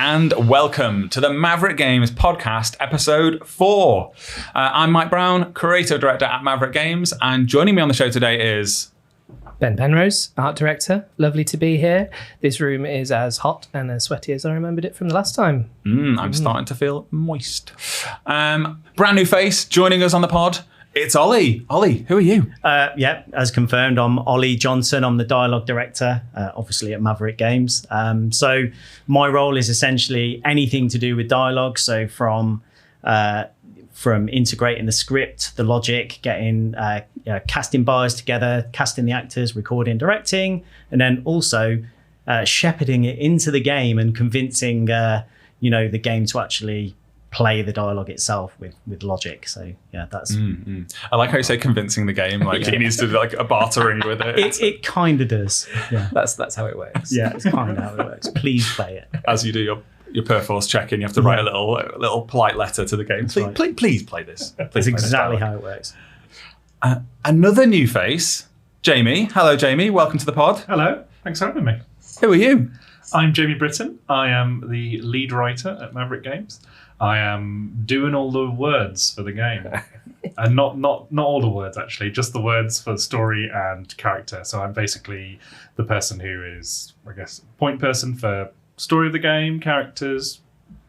and welcome to the Maverick Games podcast, episode 4. I'm Mike Brown, creative director at Maverick Games, and joining me on the show today is... Ben Penrose, art director. Lovely to be here. This room is as hot and as sweaty as I remembered it from the last time. I'm starting to feel moist. Brand new face joining us on the pod. It's Olly. Olly, who are you? As confirmed, I'm Olly Johnson. I'm the dialogue director, obviously at Maverick Games. So my role is essentially anything to do with dialogue. So from integrating the script, the logic, getting casting buyers together, casting the actors, recording, directing, and then also shepherding it into the game and convincing the game to actually play the dialogue itself with logic. So yeah, that's. I like how you say convincing the game. Like it needs to be like a bartering with it. It kind of does. Yeah, that's how it works. Yeah, it's kind of how it works. Please play it as you do your perforce check-in. You have to write a little polite letter to the game. Please play this. That's exactly how it works. Another new face, Jamie. Hello, Jamie. Welcome to the pod. Hello. Thanks for having me. Who are you? I'm Jamie Brittain. I am the lead writer at Maverick Games. I am doing all the words for the game. And not all the words, actually, just the words for story and character. So I'm basically the person who is, I guess, point person for story of the game, characters,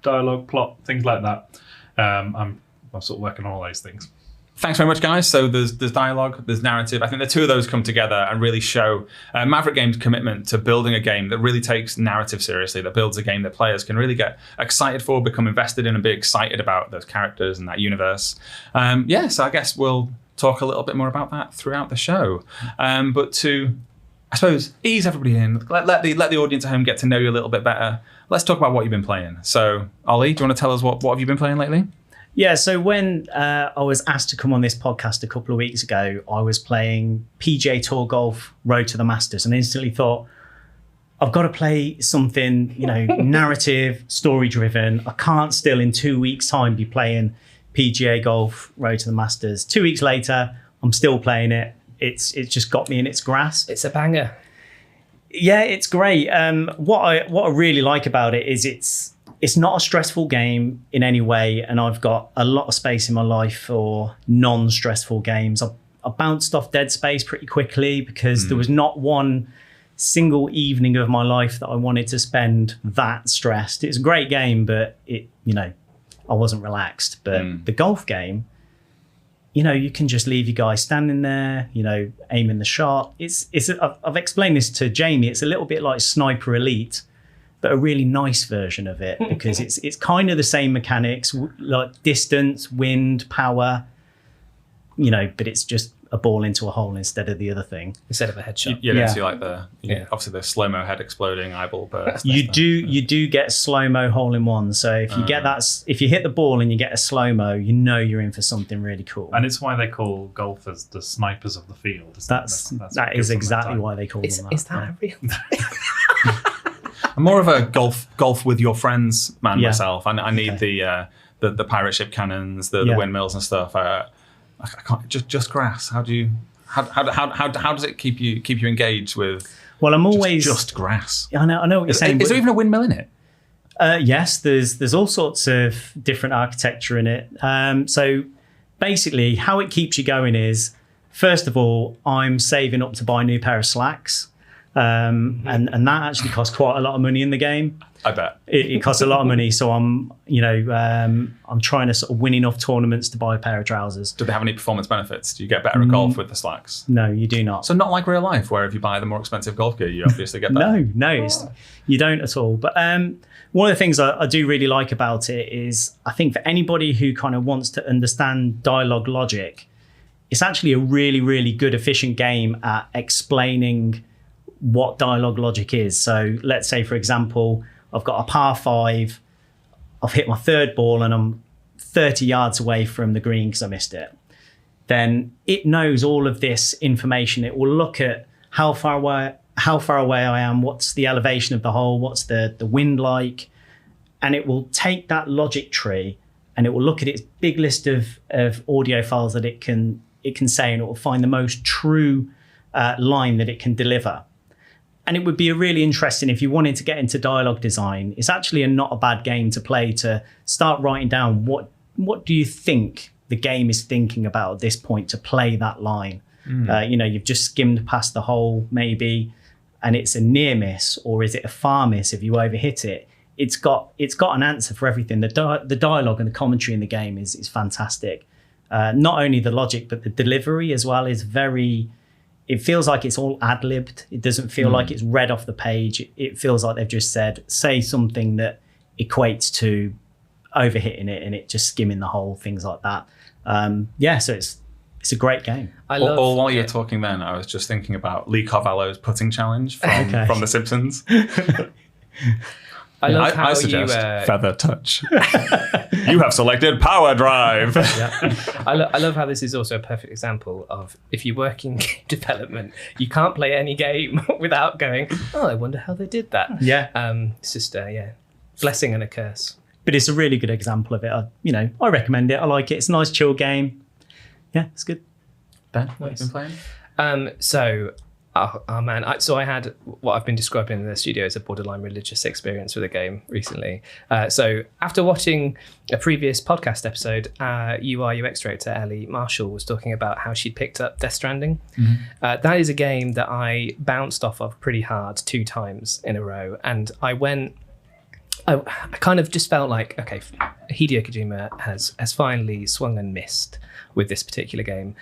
dialogue, plot, things like that. I'm sort of working on all those things. Thanks very much, guys. So there's dialogue, there's narrative. I think the two of those come together and really show Maverick Games' commitment to building a game that really takes narrative seriously, that builds a game that players can really get excited for, become invested in, and be excited about those characters and that universe. So I guess we'll talk a little bit more about that throughout the show. But to, I suppose, ease everybody in, let the audience at home get to know you a little bit better. Let's talk about what you've been playing. So, Olly, do you want to tell us what have you been playing lately? Yeah, so when I was asked to come on this podcast a couple of weeks ago, I was playing PGA Tour Golf Road to the Masters and instantly thought, I've got to play something, narrative, story-driven. I can't still in 2 weeks' time be playing PGA Golf Road to the Masters. 2 weeks later, I'm still playing it. It's just got me in its grasp. It's a banger. Yeah, it's great. What I really like about it is it's not a stressful game in any way, and I've got a lot of space in my life for non-stressful games. I bounced off Dead Space pretty quickly because there was not one single evening of my life that I wanted to spend that stressed. It's a great game, but I wasn't relaxed. But the golf game, you can just leave your guy standing there, aiming the shot. I've explained this to Jamie. It's a little bit like Sniper Elite, but a really nice version of it because it's kind of the same mechanics, like distance, wind, power, but it's just a ball into a hole instead of the other thing. Instead of a headshot. You don't see like obviously the slow-mo head exploding, eyeball burst. You do get slow-mo hole-in-one. So if you get if you hit the ball and you get a slow-mo, you're in for something really cool. And it's why they call golfers the snipers of the field. That is exactly why they call them that. Is that a real I'm more of a golf with your friends man myself. I need the pirate ship cannons, the windmills and stuff. I can't just grass. How does it keep you engaged with? Well, I'm always just grass. I know what you're saying. Is there even a windmill in it? Yes, there's all sorts of different architecture in it. So basically, how it keeps you going is, first of all, I'm saving up to buy a new pair of slacks. And that actually costs quite a lot of money in the game. I bet it costs a lot of money. So I'm trying to sort of win enough tournaments to buy a pair of trousers. Do they have any performance benefits? Do you get better at golf with the slacks? No, you do not. So not like real life, where if you buy the more expensive golf gear, you obviously get better. No, you don't at all. But one of the things I do really like about it is, I think for anybody who kind of wants to understand dialogue logic, it's actually a really, really good, efficient game at explaining what dialogue logic is. So let's say, for example, I've got a par 5, I've hit my third ball and I'm 30 yards away from the green because I missed it. Then it knows all of this information. It will look at how far away I am, what's the elevation of the hole, what's the wind like, and it will take that logic tree and it will look at its big list of audio files that it can say, and it will find the most true line that it can deliver. And it would be a really interesting if you wanted to get into dialogue design. It's actually not a bad game to play, to start writing down what do you think the game is thinking about at this point to play that line. You've just skimmed past the hole maybe, and it's a near miss, or is it a far miss if you overhit it? It's got an answer for everything. The dialogue and the commentary in the game is fantastic. Not only the logic, but the delivery as well is very. It feels like it's all ad-libbed. It doesn't feel like it's read off the page. It feels like they've just said, say something that equates to overhitting it and it just skimming the hole, things like that. So it's a great game. While you're talking then, I was just thinking about Lee Carvalho's putting challenge from The Simpsons. I love how I suggest you feather touch. You have selected power drive. I love how this is also a perfect example of if you work in game development, you can't play any game without going, oh, I wonder how they did that. Yeah. It's just blessing and a curse. But it's a really good example of it. I recommend it. I like it. It's a nice chill game. Yeah, it's good. Ben, what have you been playing? So I had what I've been describing in the studio as a borderline religious experience with a game recently. So after watching a previous podcast episode, UI UX director Ellie Marshall was talking about how she'd picked up Death Stranding. That is a game that I bounced off of pretty hard 2 times in a row, and I kind of just felt like, okay, Hideo Kojima has finally swung and missed with this particular game.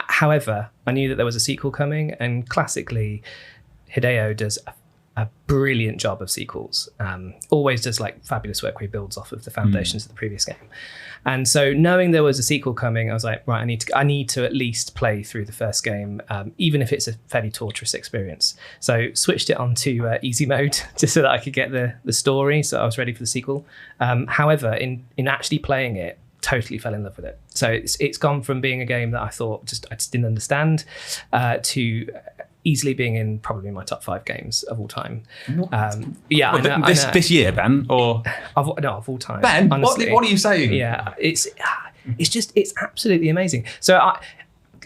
However, I knew that there was a sequel coming, and classically, Hideo does a brilliant job of sequels. Always does like fabulous work where he builds off of the foundations of the previous game. And so knowing there was a sequel coming, I was like, right, I need to at least play through the first game, even if it's a fairly torturous experience. So switched it onto easy mode just so that I could get the story. So I was ready for the sequel. However, in actually playing it, totally fell in love with it. So it's gone from being a game that I thought I just didn't understand to easily being in probably my top 5 games of all time. This year, Ben, or of all time. Ben, honestly. what are you saying? Yeah, it's absolutely amazing. So a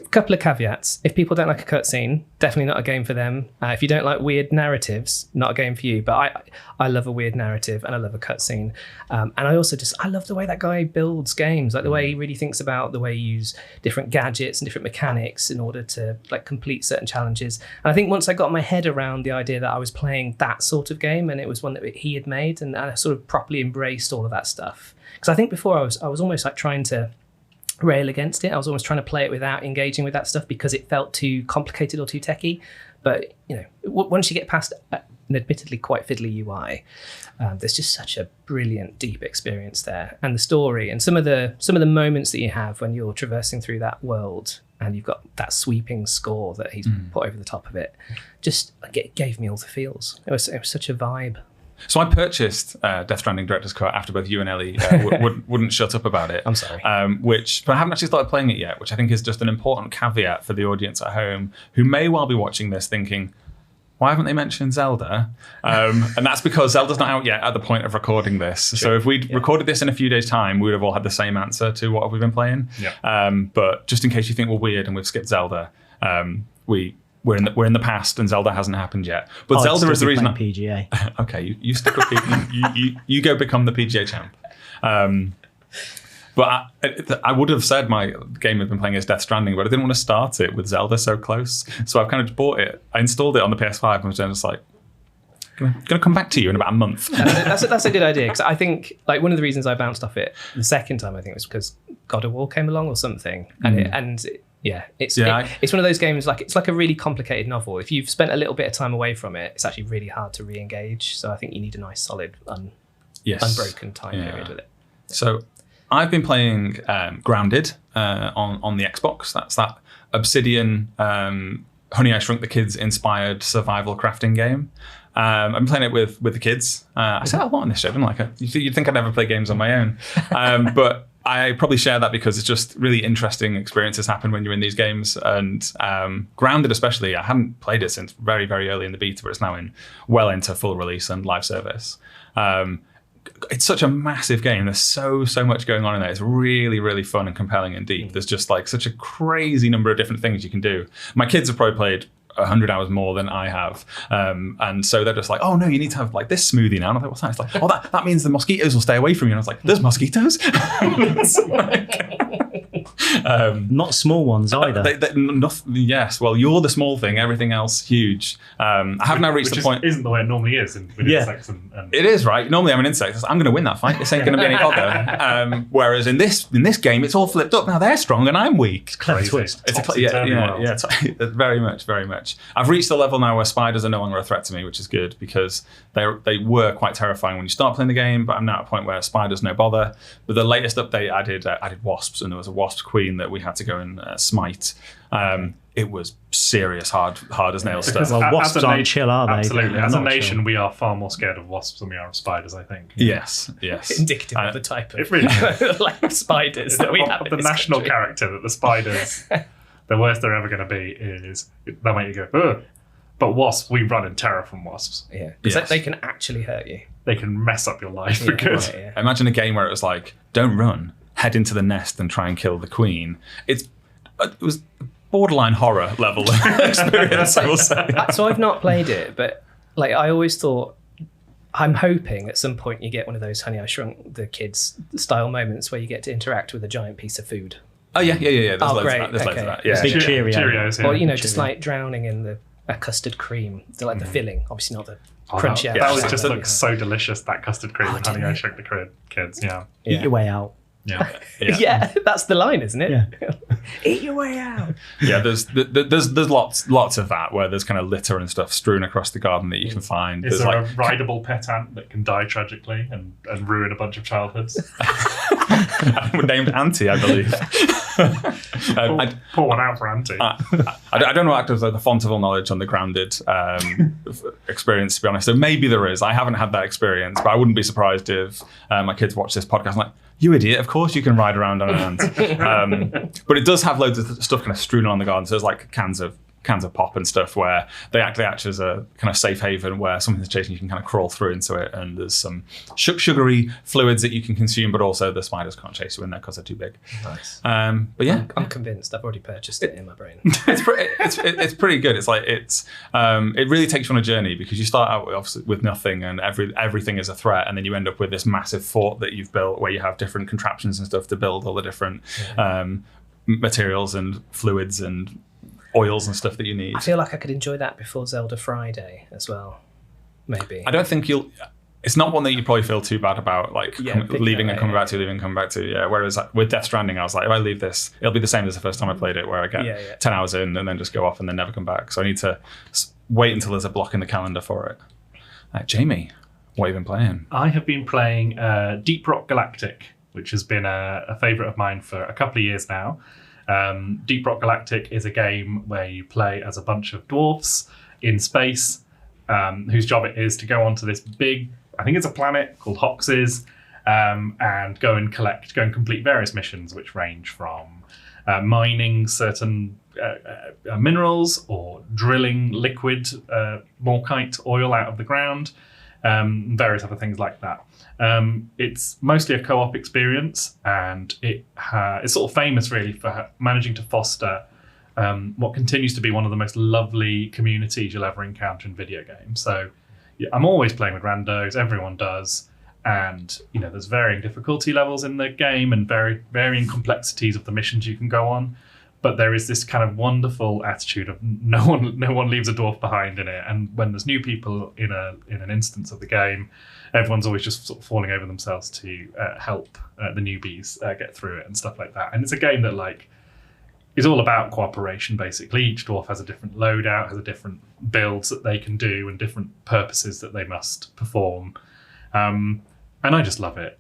couple of caveats. If people don't like a cutscene, definitely not a game for them. If you don't like weird narratives, not a game for you. But I love a weird narrative and I love a cutscene. And I also I love the way that guy builds games, like the way he really thinks about the way you use different gadgets and different mechanics in order to like complete certain challenges. And I think once I got my head around the idea that I was playing that sort of game and it was one that he had made, and I sort of properly embraced all of that stuff. Because I think before I was almost like trying to rail against it. I was almost trying to play it without engaging with that stuff because it felt too complicated or too techy. But once you get past an admittedly quite fiddly UI, there's just such a brilliant, deep experience there, and the story and some of the moments that you have when you're traversing through that world, and you've got that sweeping score that he's put over the top of it. Just it gave me all the feels. It was such a vibe. So I purchased Death Stranding Director's Cut after both you and Ellie wouldn't shut up about it. I'm sorry. But I haven't actually started playing it yet, which I think is just an important caveat for the audience at home who may well be watching this thinking, why haven't they mentioned Zelda? And that's because Zelda's not out yet at the point of recording this. Sure. So if we'd recorded this in a few days' time, we would have all had the same answer to what have we been playing. Yeah. But just in case you think we're weird and we've skipped Zelda, we're in the past and Zelda hasn't happened yet. But Zelda is the reason. PGA. Okay, you stick with PGA. you go become the PGA champ. But I would have said my game I've been playing is Death Stranding, but I didn't want to start it with Zelda so close. So I've kind of bought it. I installed it on the PS5 and was just like, going to come back to you in about a month. That's a good idea, because I think like one of the reasons I bounced off it the second time, I think, was because God of War came along or something, it's one of those games it's like a really complicated novel. If you've spent a little bit of time away from it, it's actually really hard to re-engage. So I think you need a nice solid unbroken time period with it. So I've been playing Grounded on the Xbox. That's that Obsidian Honey I Shrunk the Kids inspired survival crafting game. I've been playing it with the kids. I said a lot on this show, didn't I? You'd think I'd never play games on my own. But I probably share that because it's just really interesting experiences happen when you're in these games. And Grounded especially, I hadn't played it since very, very early in the beta, but it's now well into full release and live service. It's such a massive game. There's so much going on in there. It's really, really fun and compelling and deep. There's just like such a crazy number of different things you can do. My kids have probably played 100 hours more than I have. And so they're just like, oh no, you need to have like this smoothie now. And I thought, what's that? It's like, oh, that means the mosquitoes will stay away from you. And I was like, there's mosquitoes? Not small ones either. Yes, well, you're the small thing, everything else huge. I have now reached the point. Isn't the way it normally is with insects. And It is, right? Normally I'm an insect. I'm going to win that fight. This ain't going to be any bother. Whereas in this game, it's all flipped up. Now they're strong and I'm weak. Clever twist. It's very much. I've reached the level now where spiders are no longer a threat to me, which is good because they were quite terrifying when you start playing the game. But I'm now at a point where spiders no bother. But the latest update added wasps, and there was a wasp queen that we had to go and smite. It was serious, hard as nails stuff. Well, wasps aren't chill, are they? Absolutely. They're As a not nation, chill. we are far more scared of wasps than we are of spiders, I think. Yes. Indicative of the type of It really is. like spiders that we have in the this national country. character that the spiders, the worst they're ever going to be is they'll make you go, ugh. But wasps, we run in terror from wasps. Yeah, because Yes. they can actually hurt you. They can mess up your life for good. right, yeah. Imagine a game where it was like, don't run, head into the nest and try and kill the queen. It was borderline horror level experience, I will say. So I've not played it, but like I always thought, I'm hoping at some point you get one of those Honey I Shrunk the Kids style moments where you get to interact with a giant piece of food. Oh yeah. There's Oh, loads great, of that. There's loads of okay. that. Yeah. Big Cheerio. Cheerios, yeah. Or, you know, just like drowning in a custard cream, like the filling, obviously not the crunchy that outside. just looks so delicious, that custard cream. Oh, and Honey, didn't I it? Shrunk the Kids, yeah. Eat your way out. Yeah. Yeah, that's the line, isn't it? Yeah. Eat your way out. Yeah, there's lots of that where there's kind of litter and stuff strewn across the garden that you can find. Is There's there like a rideable pet ant that can die tragically and ruin a bunch of childhoods? named Auntie, I believe. Pour one out for Auntie. I don't know actors like the font of all knowledge on the grounded experience, to be honest. So maybe there is. I haven't had that experience, but I wouldn't be surprised if my kids watch this podcast and like, you idiot, of course you can ride around on an ant. But it does have loads of stuff kind of strewn on the garden. So there's like cans of pop and stuff where they actually act as a kind of safe haven where something's chasing you can kind of crawl through into it, and there's some sugary fluids that you can consume, but also the spiders can't chase you in there because they're too big. Nice. But yeah, I'm convinced. I've already purchased it in my brain. it's pretty good. It's like it really takes you on a journey because you start out with nothing and everything is a threat, and then you end up with this massive fort that you've built where you have different contraptions and stuff to build all the different materials and fluids and oils and stuff that you need. I feel like I could enjoy that before Zelda Friday as well. Maybe. I don't think it's not one that you probably feel too bad about, like leaving and coming back to. Yeah. Whereas with Death Stranding, I was like, if I leave this, it'll be the same as the first time I played it, where I get 10 hours in and then just go off and then never come back. So I need to wait until there's a block in the calendar for it. Jamie, what have you been playing? I have been playing Deep Rock Galactic, which has been a favourite of mine for a couple of years now. Deep Rock Galactic is a game where you play as a bunch of dwarfs in space, whose job it is to go onto this big, I think it's a planet called Hoxes, and go and complete various missions, which range from mining certain minerals or drilling liquid morkite oil out of the ground, various other things like that. It's mostly a co-op experience, and it's sort of famous really for managing to foster what continues to be one of the most lovely communities you'll ever encounter in video games. So I'm always playing with randos, everyone does, and there's varying difficulty levels in the game and varying complexities of the missions you can go on. But there is this kind of wonderful attitude of no one leaves a dwarf behind in it. And when there's new people in an instance of the game, everyone's always just sort of falling over themselves to help the newbies get through it and stuff like that. And it's a game that is all about cooperation, basically. Each dwarf has a different loadout, has a different builds that they can do and different purposes that they must perform. And I just love it.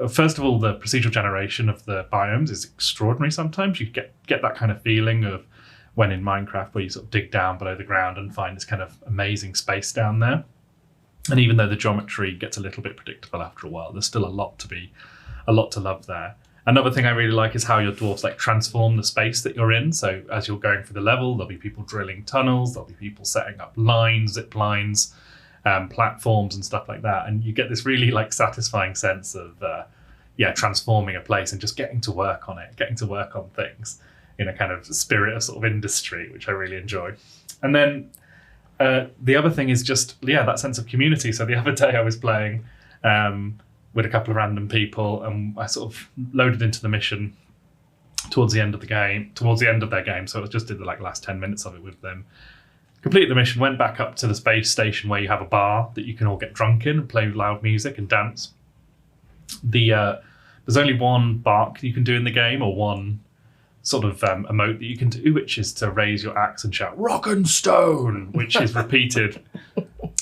First of all, the procedural generation of the biomes is extraordinary sometimes. You get that kind of feeling of when in Minecraft where you sort of dig down below the ground and find this kind of amazing space down there. And even though the geometry gets a little bit predictable after a while, there's still a lot to love there. Another thing I really like is how your dwarfs transform the space that you're in. So as you're going through the level, there'll be people drilling tunnels, there'll be people setting up lines, zip lines, platforms and stuff like that, and you get this really satisfying sense of transforming a place and just getting to work on things. in a kind of spirit of sort of industry, which I really enjoy. And then the other thing is just, that sense of community. So the other day I was playing with a couple of random people, and I sort of loaded into the mission towards the end of their game. So I just did the last 10 minutes of it with them. Completed the mission, went back up to the space station where you have a bar that you can all get drunk in and play loud music and dance. There's only one bark you can do in the game, or one sort of emote that you can do, which is to raise your axe and shout "Rock and Stone," which is repeated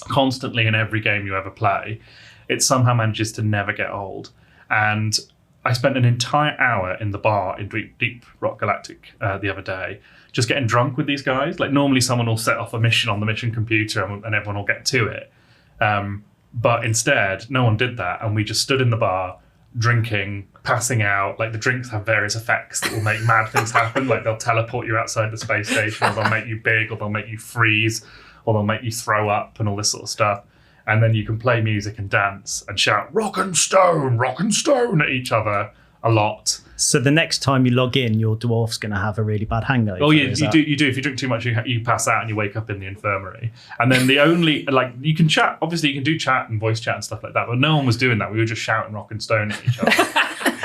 constantly in every game you ever play. It somehow manages to never get old. And I spent an entire hour in the bar in Deep Rock Galactic the other day, just getting drunk with these guys. Like, normally someone will set off a mission on the mission computer and everyone will get to it. But instead, no one did that. And we just stood in the bar, drinking, passing out. Like, the drinks have various effects that will make mad things happen. Like, they'll teleport you outside the space station, or they'll make you big, or they'll make you freeze, or they'll make you throw up, and all this sort of stuff. And then you can play music and dance and shout rock and stone at each other a lot. So the next time you log in, your dwarf's going to have a really bad hangover. Oh yeah, you do. If you drink too much, you pass out and you wake up in the infirmary. And then the only, you can chat, obviously you can do chat and voice chat and stuff like that, but no one was doing that. We were just shouting rock and stone at each other.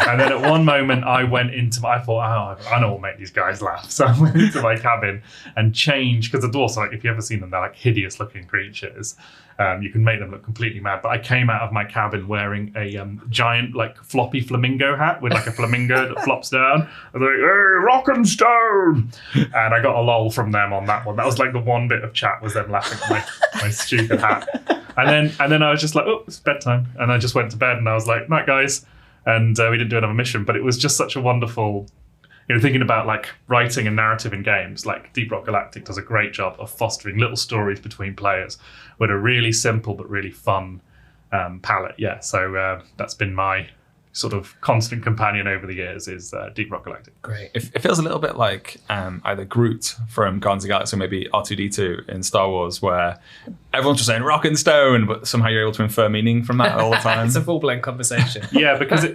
And then at one moment I thought, I know what will make these guys laugh. So I went into my cabin and changed, because the dwarfs, if you've ever seen them, they're hideous looking creatures. You can make them look completely mad. But I came out of my cabin wearing a giant floppy flamingo hat with a flamingo that flops down. I was like, "Hey, rock and stone!" And I got a lol from them on that one. That was the one bit of chat, was them laughing at my stupid hat. And then I was just like, "Oh, it's bedtime," and I just went to bed and I was like, "Night, guys." And we didn't do another mission, but it was just such a wonderful, thinking about writing and narrative in games. Deep Rock Galactic does a great job of fostering little stories between players with a really simple but really fun palette. Yeah, so that's been my sort of constant companion over the years, is Deep Rock Galactic. Great. It feels a little bit like either Groot from Guardians of the Galaxy, or maybe R2-D2 in Star Wars, where everyone's just saying rock and stone, but somehow you're able to infer meaning from that all the time. It's a full-blown conversation. Yeah, because you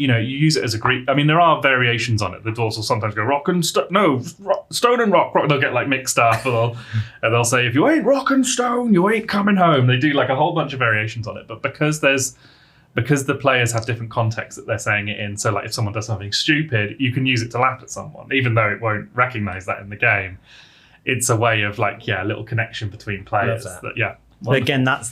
use it as a Greek. I mean, there are variations on it. The dwarves will sometimes go rock and stone and rock. They'll get mixed up, and they'll say, if you ain't rock and stone, you ain't coming home. They do a whole bunch of variations on it, but because the players have different contexts that they're saying it in, so if someone does something stupid, you can use it to laugh at someone, even though it won't recognize that in the game. It's a way of a little connection between players. But again, that's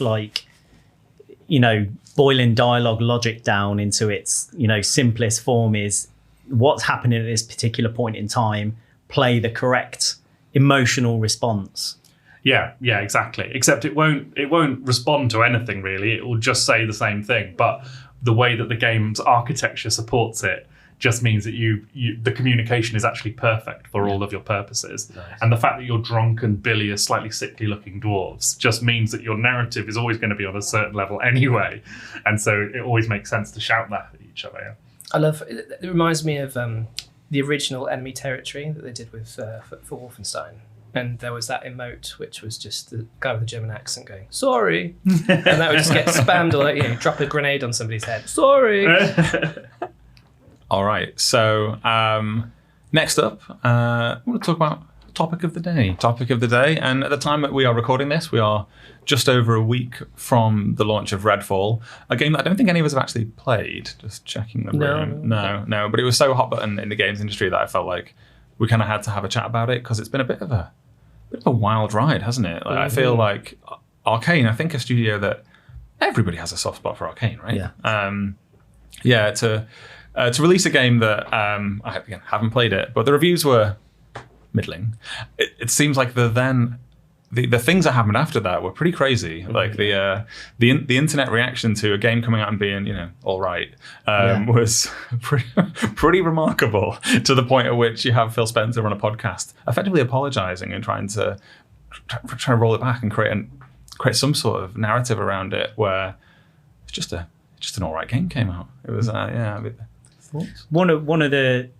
boiling dialogue logic down into its simplest form is what's happening at this particular point in time. Play the correct emotional response. Yeah, exactly. Except it won't respond to anything really. It will just say the same thing. But the way that the game's architecture supports it just means that the communication is actually perfect for all of your purposes. Nice. And the fact that you're drunken, bilious, slightly sickly looking dwarves just means that your narrative is always going to be on a certain level anyway. And so it always makes sense to shout that at each other. Yeah. I love it. It reminds me of the original Enemy Territory that they did for Wolfenstein. And there was that emote, which was just the guy with the German accent going, "Sorry." And that would just get spammed, or drop a grenade on somebody's head. "Sorry." All right. So next up, I want to talk about topic of the day. And at the time that we are recording this, we are just over a week from the launch of Redfall, a game that I don't think any of us have actually played. Just checking the room. No. But it was so hot button in the games industry that I felt like we kind of had to have a chat about it, because it's been a bit of a wild ride, hasn't it? I feel like Arcane, I think a studio that everybody has a soft spot for Arcane, right? Yeah. To release a game that I haven't played it, but the reviews were middling. It seems like the things that happened after that were pretty crazy. The internet reaction to a game coming out and being all right was pretty remarkable, to the point at which you have Phil Spencer on a podcast effectively apologizing and trying to roll it back and create some sort of narrative around it, where it's just an all right game came out. It was thoughts? One of the,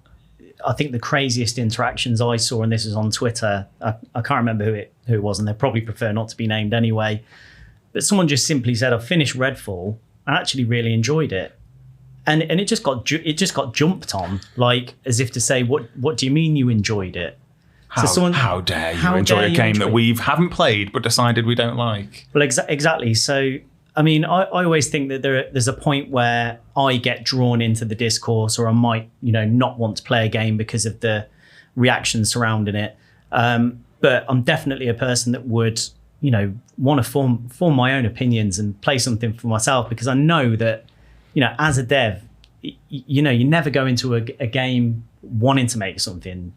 I think, the craziest interactions I saw, and this is on Twitter, I can't remember who it was, and they probably prefer not to be named anyway, but someone just simply said, "I've finished Redfall. I actually really enjoyed it." and it just got jumped on, like as if to say, what do you mean you enjoyed it? How dare you enjoy a game that we haven't played but decided we don't like? Well, exactly. So, I mean, I always think that there's a point where I get drawn into the discourse, or I might, not want to play a game because of the reactions surrounding it. But I'm definitely a person that would, want to form my own opinions and play something for myself, because I know that, as a dev, you never go into a game wanting to make something,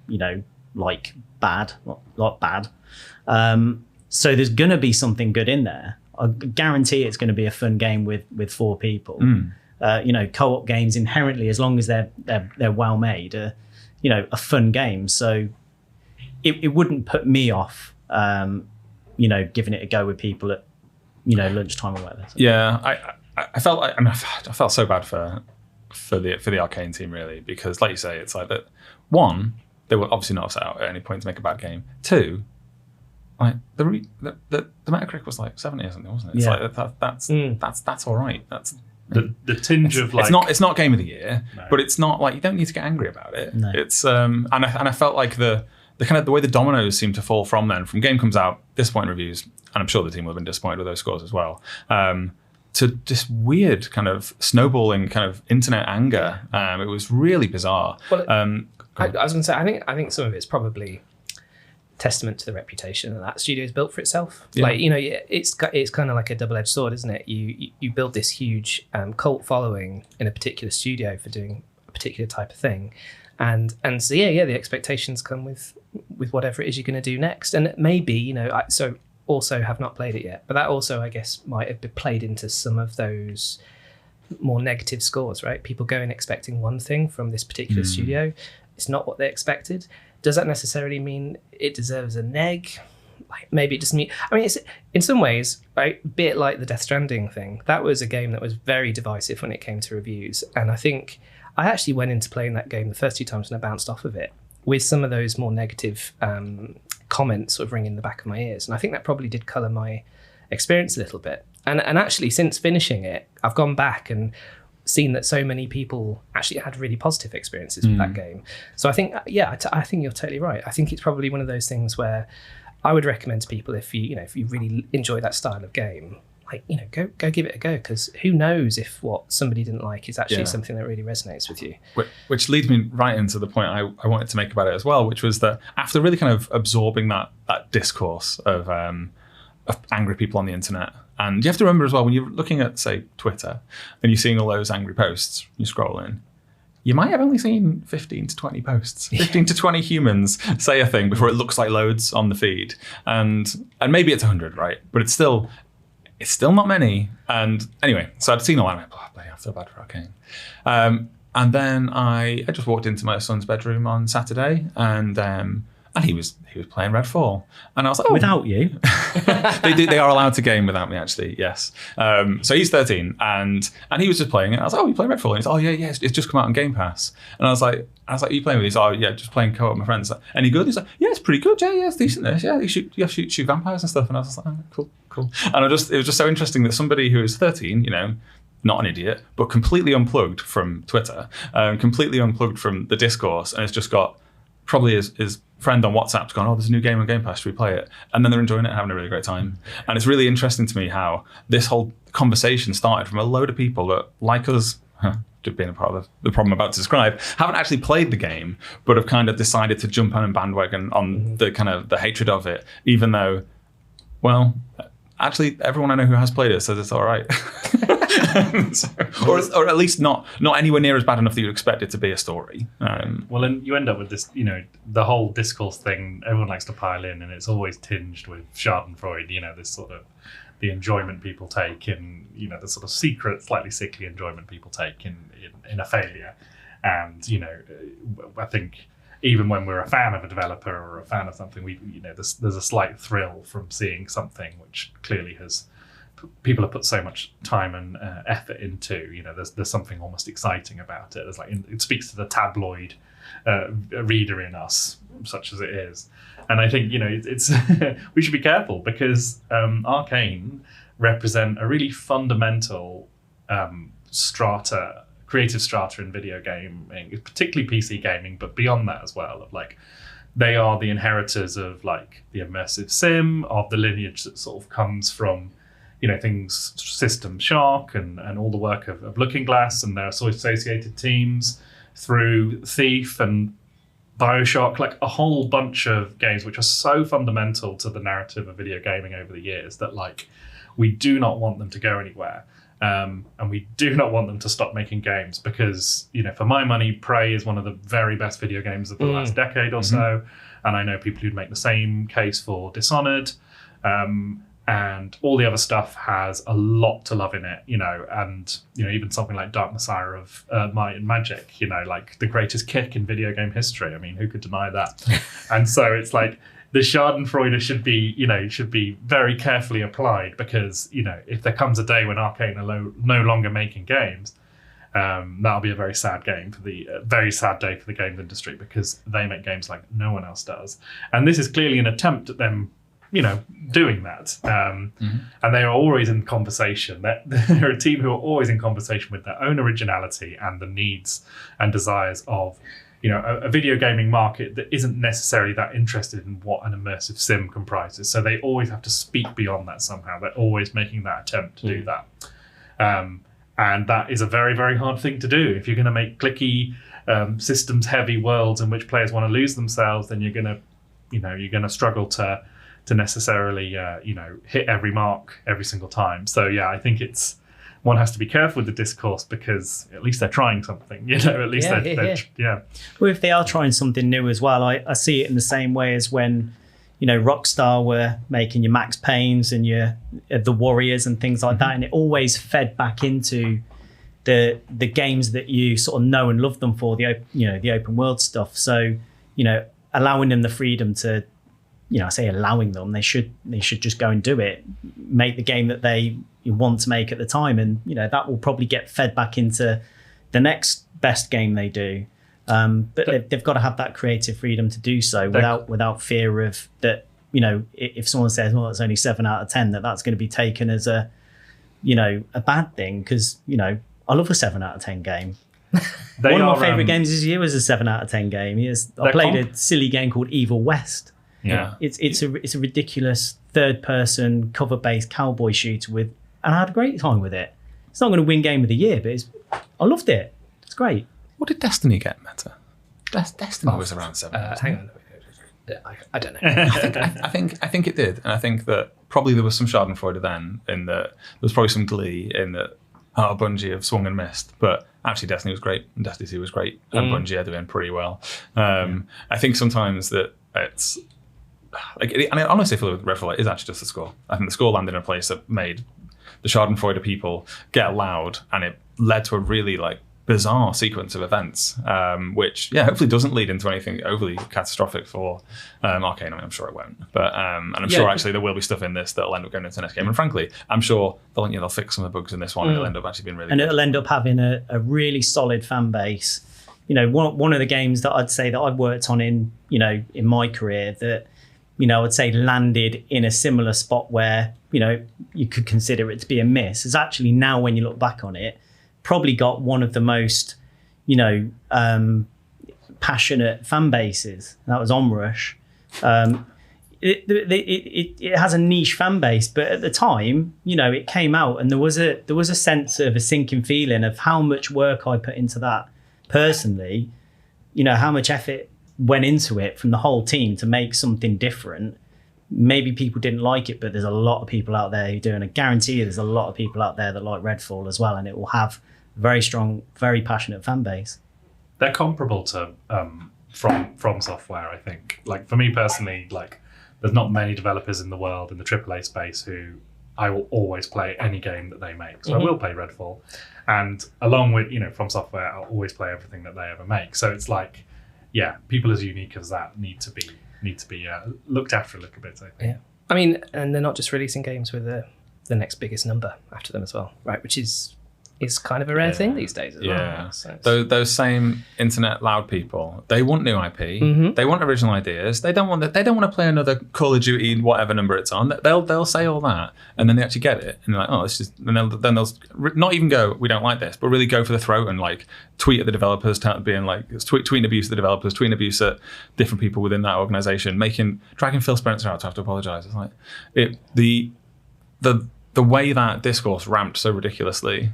like bad, not bad. So there's going to be something good in there. I guarantee it's going to be a fun game with 4 people. Co-op games inherently, as long as they're well made, a fun game. So it wouldn't put me off, giving it a go with people at, lunchtime or whatever. So. Yeah, I felt so bad for the Arcane team, really, because like you say, it's like that. One, they were obviously not set out at any point to make a bad game. 2, like the Metacritic was like 70 or something, wasn't it? It's like that's all right. That's the tinge of like it's not game of the year, but it's not like you don't need to get angry about it. No. It's and I felt like the kind of the way the dominoes seem to fall from game comes out, disappointing reviews, and I'm sure the team will have been disappointed with those scores as well. To this weird kind of snowballing kind of internet anger. It was really bizarre. Well, I was going to say, I think some of it's probably testament to the reputation that studio is built for itself. Yeah. Like, it's kind of like a double-edged sword, isn't it? You build this huge cult following in a particular studio for doing a particular type of thing, and so the expectations come with whatever it is you're going to do next. And maybe so also have not played it yet, but that also, I guess, might have been played into some of those more negative scores, right? People go in expecting one thing from this particular studio. It's not what they expected. Does that necessarily mean it deserves a neg? Like, maybe it just means... I mean, it's in some ways, right, a bit like the Death Stranding thing. That was a game that was very divisive when it came to reviews. And I think I actually went into playing that game the first 2 times and I bounced off of it with some of those more negative comments sort of ringing in the back of my ears. And I think that probably did colour my experience a little bit. And actually, since finishing it, I've gone back and seen that so many people actually had really positive experiences with that game. So I think, I think you're totally right. I think it's probably one of those things where I would recommend to people, if you really enjoy that style of game, like, go give it a go, because who knows if what somebody didn't like is actually something that really resonates with you. Which leads me right into the point I wanted to make about it as well, which was that after really kind of absorbing that discourse of angry people on the internet, and you have to remember as well, when you're looking at, say, Twitter, and you're seeing all those angry posts, you scroll in, you might have only seen 15 to 20 posts, 15 to 20 humans say a thing before it looks like loads on the feed. And maybe it's 100, right? But it's still not many. And anyway, so I'd seen all that, and I feel bad for Arcane. And then I just walked into my son's bedroom on Saturday, and he was playing Redfall, and I was like, without you? They are allowed to game without me, actually. Yes. So he's 13, and he was just playing it. I was like, you play Redfall? And he's like, yeah, it's just come out on Game Pass. And I was like, are you playing with these? Oh yeah, just playing co-op with my friends. Any good? He's like, yeah, it's pretty good. Yeah, it's decent. Yeah, you shoot vampires and stuff. And I was like, oh, cool. And it was just so interesting that somebody who is 13, not an idiot, but completely unplugged from Twitter, completely unplugged from the discourse, and has just got probably his friend on WhatsApp's gone, there's a new game on Game Pass, should we play it? And then they're enjoying it and having a really great time. And it's really interesting to me how this whole conversation started from a load of people that, like us, being a part of the problem I'm about to describe, haven't actually played the game, but have kind of decided to jump on and bandwagon on the kind of the hatred of it, even though, well, actually everyone I know who has played it says it's all right. or at least not anywhere near as bad enough that you'd expect it to be a story. Well, and you end up with this, the whole discourse thing, everyone likes to pile in, and it's always tinged with Schadenfreude, this sort of the enjoyment people take in, the sort of secret, slightly sickly enjoyment people take in a failure. And, I think even when we're a fan of a developer or a fan of something, there's a slight thrill from seeing something which clearly people have put so much time and effort into. There's something almost exciting about it. There's it speaks to the tabloid reader in us, such as it is. And I think it's we should be careful, because Arcane represent a really fundamental strata creative strata in video gaming, particularly PC gaming, but beyond that as well. Of like, they are the inheritors of like the immersive sim, of the lineage that sort of comes from, things System Shock and all the work of Looking Glass and their associated teams, through Thief and BioShock, like a whole bunch of games which are so fundamental to the narrative of video gaming over the years that like we do not want them to go anywhere. And we do not want them to stop making games because, for my money, Prey is one of the very best video games of the last decade or so. And I know people who'd make the same case for Dishonored. And all the other stuff has a lot to love in it, and, even something like Dark Messiah of Might and Magic, like the greatest kick in video game history. I mean, who could deny that? And so it's like, the Schadenfreude should be very carefully applied because, if there comes a day when Arcane are no longer making games, that'll be a very sad day for the games industry because they make games like no one else does. And this is clearly an attempt at them, doing that. And they are always in conversation. They're a team who are always in conversation with their own originality and the needs and desires of a video gaming market that isn't necessarily that interested in what an immersive sim comprises. So they always have to speak beyond that somehow. They're always making that attempt to do that. And that is a very, very hard thing to do. If you're going to make clicky, systems-heavy worlds in which players want to lose themselves, then you're going to struggle to necessarily, hit every mark every single time. So yeah, I think one has to be careful with the discourse because at least they're trying something, at least they're. Well, if they are trying something new as well, I see it in the same way as when, Rockstar were making your Max Paynes and your the Warriors and things like that, and it always fed back into the games that you sort of know and love them for, the open world stuff. So, allowing them the freedom to, I say allowing them, they should just go and do it, make the game that they want to make at the time, and that will probably get fed back into the next best game they do. But they've got to have that creative freedom to do so without fear of that. If someone says, "Well, it's only 7 out of 10," that's going to be taken as a bad thing because I love a 7 out of 10 game. One of my favorite games this year was a 7 out of 10 game. I played a silly game called Evil West. Yeah, it's a ridiculous third-person cover-based cowboy shooter and I had a great time with it. It's not going to win Game of the Year, but I loved it. It's great. What did Destiny get, Meta? Destiny was around 7. Hang on. I don't know. I think it did, and I think that probably there was some Schadenfreude then, in that there was probably some glee in that Bungie have swung and missed, but actually Destiny was great and Destiny 2 was great, and Bungie are doing pretty well. I think sometimes that it's like, and I honestly feel with Redfall it is actually just the score. I think the score landed in a place that made the Schadenfreude people get loud, and it led to a really bizarre sequence of events, which hopefully doesn't lead into anything overly catastrophic for Arcane. I mean, I'm sure it won't, but and I'm sure actually there will be stuff in this that'll end up going into the next game. And frankly, I'm sure they'll fix some of the bugs in this one, and it'll end up actually being really good. It'll end up having a really solid fan base. One of the games that I'd say that I've worked on in my career that I'd say landed in a similar spot where you could consider it to be a miss is actually now, when you look back on it, probably got one of the most, passionate fan bases. That was Onrush. It has a niche fan base, but at the time, it came out and there was a sense of a sinking feeling of how much work I put into that personally. How much effort went into it from the whole team to make something different. Maybe people didn't like it, but there's a lot of people out there who do, and I guarantee you there's a lot of people out there that like Redfall as well, and it will have very strong, very passionate fan base. They're comparable to From Software, I think. For me personally, there's not many developers in the world in the AAA space who I will always play any game that they make. So I will play Redfall, and along with From Software, I'll always play everything that they ever make. So it's people as unique as that need to be looked after a little bit, I think. Yeah, I mean, and they're not just releasing games with the next biggest number after them as well, right? Which is is kind of a rare thing these days as well. So those same internet loud people, they want new IP, they want original ideas. They don't want to play another Call of Duty, whatever number it's on. They'll say all that, and then they actually get it, and they're like, oh, this is. And then they'll not even go, we don't like this, but really go for the throat and like tweet at the developers, being like tweeting abuse at the developers, tweeting abuse at different people within that organization, dragging Phil Spencer out to have to apologize. It's like the way that discourse ramped so ridiculously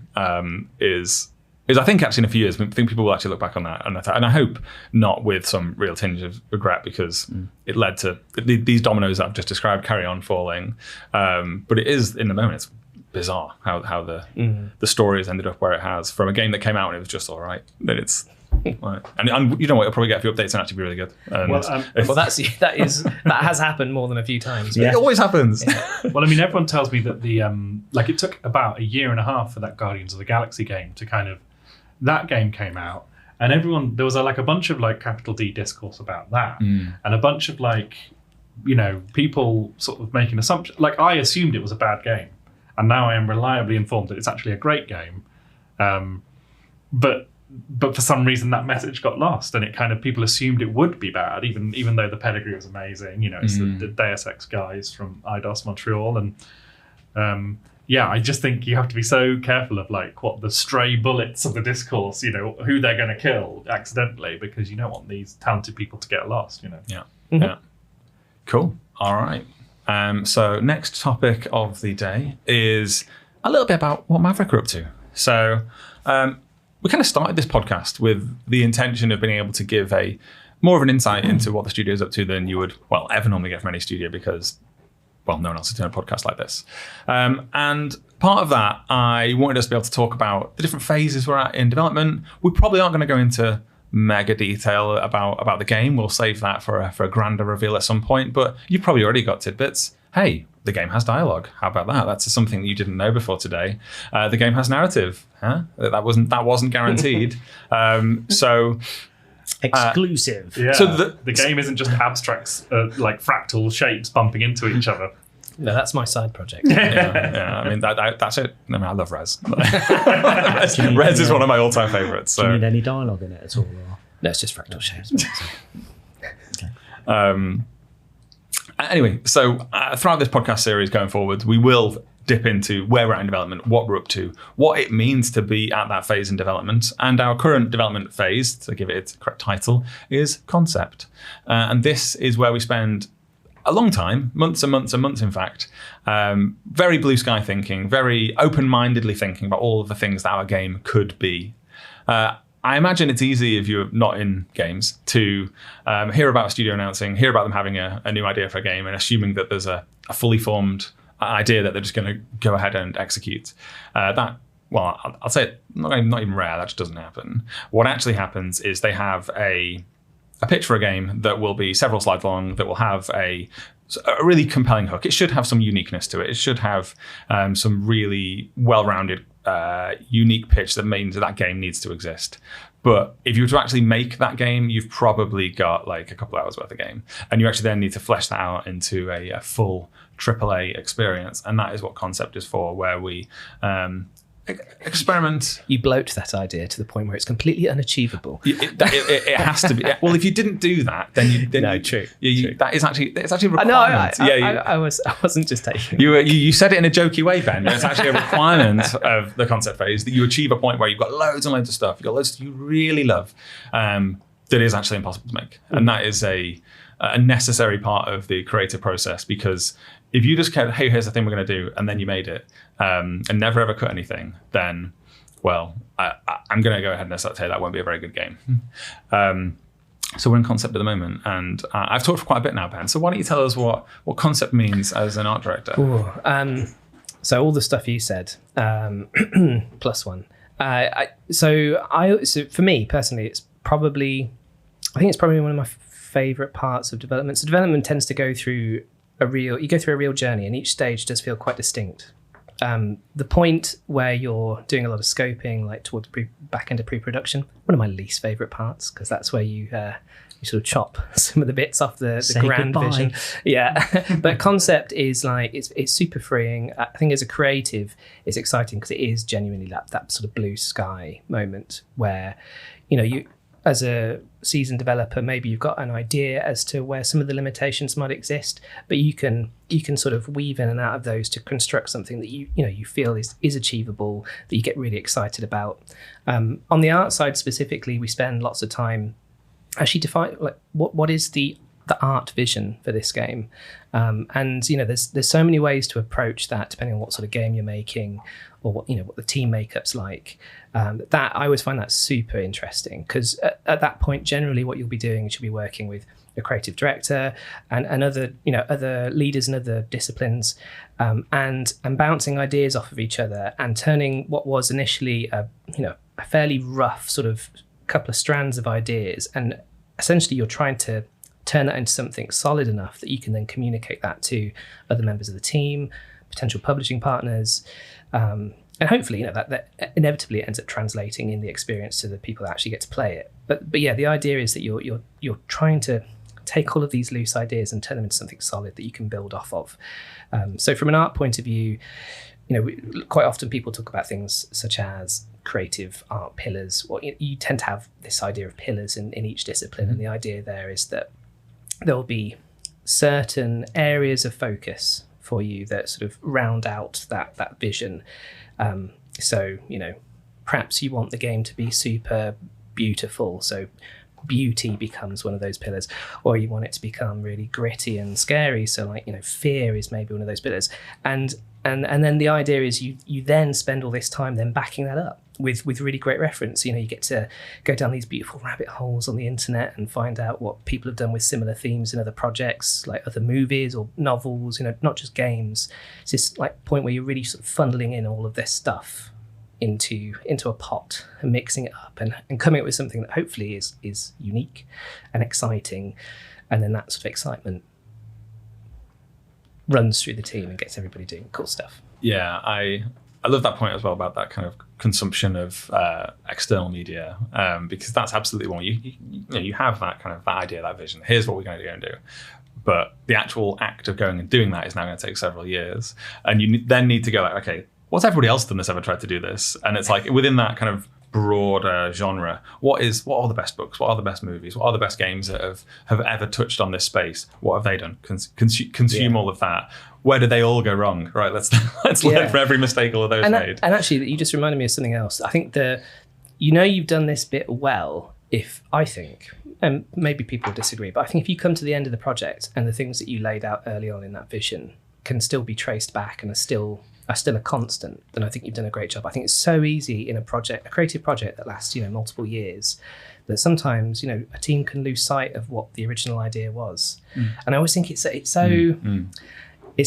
is I think actually in a few years, I think people will actually look back on that, and I hope not with some real tinge of regret, because it led to these dominoes that I've just described carry on falling. But it is, in the moment, it's bizarre how the story has ended up where it has, from a game that came out and it was just all right. Then it's like, and you know what, it'll probably get a few updates and actually be really good. And that has happened more than a few times. It always happens. Well, I mean, everyone tells me that it took about a year and a half for that Guardians of the Galaxy game to kind of, that game came out, and there was a bunch of like capital D discourse about that, and a bunch of like, you know, people sort of making assumptions. Like, I assumed it was a bad game, and now I am reliably informed that it's actually a great game. But for some reason that message got lost, and it kind of, people assumed it would be bad, even though the pedigree was amazing. You know, it's the Deus Ex guys from IDOS Montreal, and I just think you have to be so careful of like what the stray bullets of the discourse, you know, who they're going to kill accidentally, because you don't want these talented people to get lost, you know. Yeah. Cool. All right. So next topic of the day is a little bit about what Maverick are up to. So we kind of started this podcast with the intention of being able to give more of an insight into what the studio's up to than you would, ever normally get from any studio, because, no one else is doing a podcast like this. And part of that, I wanted us to be able to talk about the different phases we're at in development. We probably aren't going to go into mega detail about the game. We'll save that for a grander reveal at some point, but you've probably already got tidbits. Hey, the game has dialogue. How about that? That's something that you didn't know before today. The game has narrative. Huh? That wasn't guaranteed. So exclusive. So the game isn't just abstracts like fractal shapes bumping into each other. No, that's my side project. Yeah. I mean, that's it. I mean, I love Res. Res is one of my all-time favorites. So. Do you need any dialogue in it at all? Or? No, it's just fractal shapes. Anyway, so throughout this podcast series going forward, we will dip into where we're at in development, what we're up to, what it means to be at that phase in development. And our current development phase, to give it its correct title, is concept. And this is where we spend a long time, months and months and months, in fact, very blue sky thinking, very open-mindedly thinking about all of the things that our game could be. I imagine it's easy if you're not in games to hear about a studio announcing, hear about them having a new idea for a game, and assuming that there's a fully formed idea that they're just going to go ahead and execute. I'll say it, not even rare, that just doesn't happen. What actually happens is they have a pitch for a game that will be several slides long, that will have a really compelling hook. It should have some uniqueness to it. It should have some really well-rounded, unique pitch that means that game needs to exist. But if you were to actually make that game, you've probably got like a couple hours worth of game. And you actually then need to flesh that out into a full AAA experience. And that is what concept is for, where we experiment. You bloat that idea to the point where it's completely unachievable. It has to be. Well, if you didn't do that, then true. That is actually, it's actually a requirement. I wasn't just taking. You said it in a jokey way, Ben. It's actually a requirement of the concept phase that you achieve a point where you've got loads and loads of stuff. You've got loads you really love that is actually impossible to make, and that is a necessary part of the creative process. Because if you just kind of, hey, here's the thing we're going to do, and then you made it, and never ever cut anything, then, I'm going to go ahead and say that won't be a very good game. So we're in concept at the moment, and I've talked for quite a bit now, Ben. So why don't you tell us what concept means as an art director? So all the stuff you said, plus one. So for me personally, I think it's probably one of my favorite parts of development. So development tends to go through a real journey, and each stage does feel quite distinct. the point where you're doing a lot of scoping, like towards back into pre-production, one of my least favorite parts, because that's where you sort of chop some of the bits off the grand goodbye. vision. Yeah, but concept is like it's super freeing. I think as a creative, it's exciting because it is genuinely that sort of blue sky moment where, you as a seasoned developer, maybe you've got an idea as to where some of the limitations might exist, but you can sort of weave in and out of those to construct something that you feel is achievable, that you get really excited about. On the art side specifically, we spend lots of time actually define like what is the art vision for this game, and there's so many ways to approach that depending on what sort of game you're making or what the team makeup's like. That I always find that super interesting, because at that point generally what you'll be doing is you'll be working with a creative director and other leaders in other disciplines, and bouncing ideas off of each other and turning what was initially a fairly rough sort of couple of strands of ideas, and essentially you're trying to turn that into something solid enough that you can then communicate that to other members of the team, potential publishing partners, and hopefully that inevitably ends up translating in the experience to the people that actually get to play it. But yeah, the idea is that you're trying to take all of these loose ideas and turn them into something solid that you can build off of. So from an art point of view, quite often people talk about things such as creative art pillars. Well, you tend to have this idea of pillars in each discipline, and the idea there is that there will be certain areas of focus for you that sort of round out that vision. So perhaps you want the game to be super beautiful, so beauty becomes one of those pillars, or you want it to become really gritty and scary, so like fear is maybe one of those pillars, and then the idea is you then spend all this time then backing that up with really great reference. You get to go down these beautiful rabbit holes on the internet and find out what people have done with similar themes in other projects, like other movies or novels, not just games. It's this like point where you're really sort of funneling in all of this stuff into a pot and mixing it up and coming up with something that hopefully is unique and exciting, and then that sort of excitement runs through the team and gets everybody doing cool stuff. Yeah, I love that point as well about that kind of consumption of external media, because that's absolutely one. You have that kind of that idea, that vision. Here's what we're going to go and do, but the actual act of going and doing that is now going to take several years, and you then need to go like, okay, what's everybody else done that's ever tried to do this? And it's like within that kind of broader genre, what are the best books? What are the best movies? What are the best games that have ever touched on this space? What have they done? Consume all of that. Where did they all go wrong? Right, let's learn from every mistake all of those made. And actually, you just reminded me of something else. I think you've done this bit well. If I think, and maybe people disagree, but I think if you come to the end of the project and the things that you laid out early on in that vision can still be traced back and are still a constant, then I think you've done a great job. I think it's so easy in a creative project that lasts multiple years, that sometimes a team can lose sight of what the original idea was. And I always think it's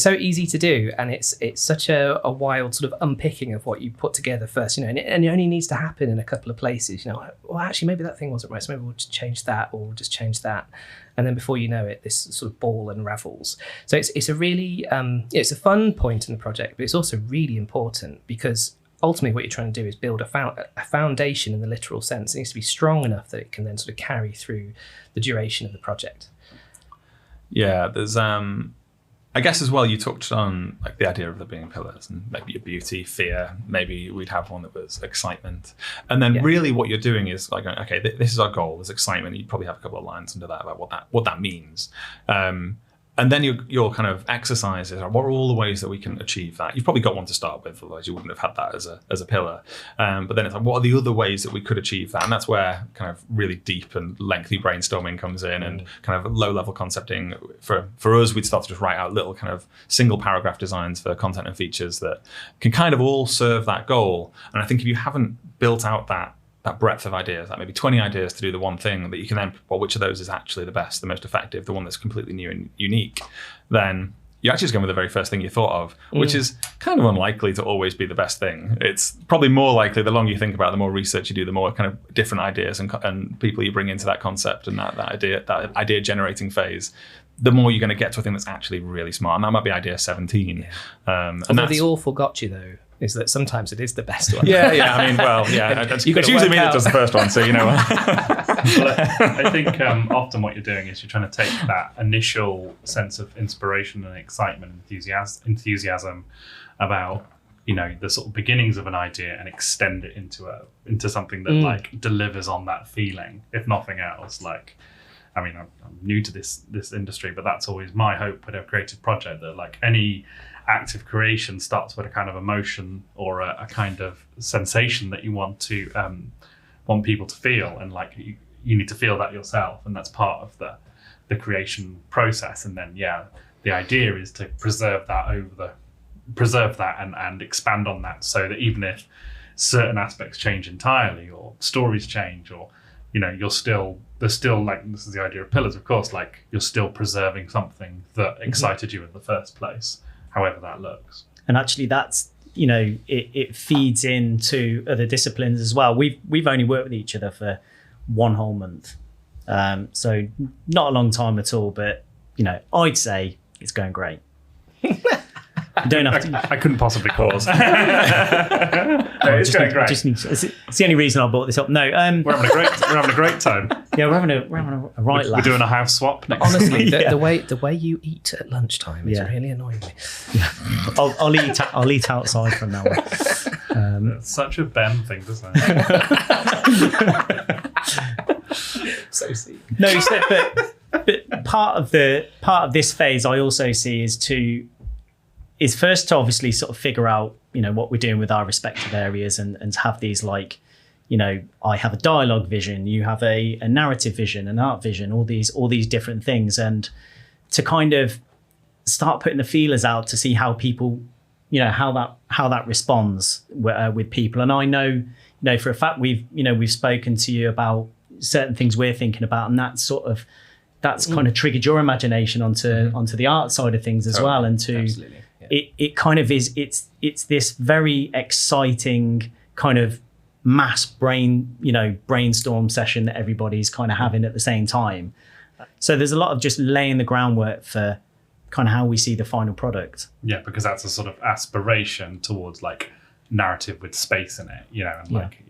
so easy to do, and it's such a wild sort of unpicking of what you put together first, and it only needs to happen in a couple of places. Well, actually, maybe that thing wasn't right, so maybe we'll just change that, or we'll just change that, and then before you know it, this sort of ball unravels. So it's a really it's a fun point in the project, but it's also really important, because ultimately what you're trying to do is build a foundation in the literal sense. It needs to be strong enough that it can then sort of carry through the duration of the project. Yeah, there's I guess as well, you touched on like the idea of there being pillars, and maybe your beauty, fear, maybe we'd have one that was excitement. And then really what you're doing is like, okay, this is our goal, there's excitement. You'd probably have a couple of lines under that about what that means. And then your kind of exercises are, what are all the ways that we can achieve that? You've probably got one to start with, otherwise you wouldn't have had that as a pillar. But then it's like, what are the other ways that we could achieve that? And that's where kind of really deep and lengthy brainstorming comes in, and kind of low-level concepting. For us, we'd start to just write out little kind of single paragraph designs for content and features that can kind of all serve that goal. And I think if you haven't built out that breadth of ideas, like maybe 20 ideas to do the one thing that you can then, well, which of those is actually the best, the most effective, the one that's completely new and unique, then you're actually just going with the very first thing you thought of, which is kind of unlikely to always be the best thing. It's probably more likely, the longer you think about it, the more research you do, the more kind of different ideas and people you bring into that concept and that idea generating phase, the more you're going to get to a thing that's actually really smart. And that might be idea 17. Yeah. And Although the awful got you, though, is that sometimes it is the best one. Yeah. I mean, well, yeah. It's usually me that does the first one, so you know. Well, I think often what you're doing is you're trying to take that initial sense of inspiration and excitement, enthusiasm about, you know, the sort of beginnings of an idea and extend it into something that like delivers on that feeling, if nothing else. Like, I mean, I'm new to this industry, but that's always my hope with a creative project, that like any active creation starts with a kind of emotion or a kind of sensation that you want people to feel, and like you need to feel that yourself, and that's part of the creation process. And then the idea is to preserve that and expand on that, so that even if certain aspects change entirely or stories change, or you know, there's still like, this is the idea of pillars, of course, like you're still preserving something that excited you in the first place, however that looks. And actually that's, you know, it feeds into other disciplines as well. We've only worked with each other for 1 whole month, so not a long time at all, but you know, I'd say it's going great. You don't have to. I couldn't possibly pause. It's going great. It's the only reason I brought this up. No, we're having a great time. Yeah, we're having a right laugh. We're doing a house swap next. Honestly, the way you eat at lunchtime is really annoying me. Yeah. I'll eat outside from now on. It's such a Ben thing, isn't it? So see. No, but part of this phase I also see is first to obviously sort of figure out, you know, what we're doing with our respective areas, and have these, like, you know, I have a dialogue vision, you have a narrative vision, an art vision, all these different things, and to kind of start putting the feelers out to see how people, you know, how that responds with people. And I know, you know, for a fact we've spoken to you about certain things we're thinking about, and that's kind of triggered your imagination onto the art side of things as well, and to Absolutely. it kind of is, it's this very exciting kind of mass brainstorm session that everybody's kind of having at the same time. So there's a lot of just laying the groundwork for kind of how we see the final product. Yeah, because that's a sort of aspiration towards like narrative with space in it, you know, and like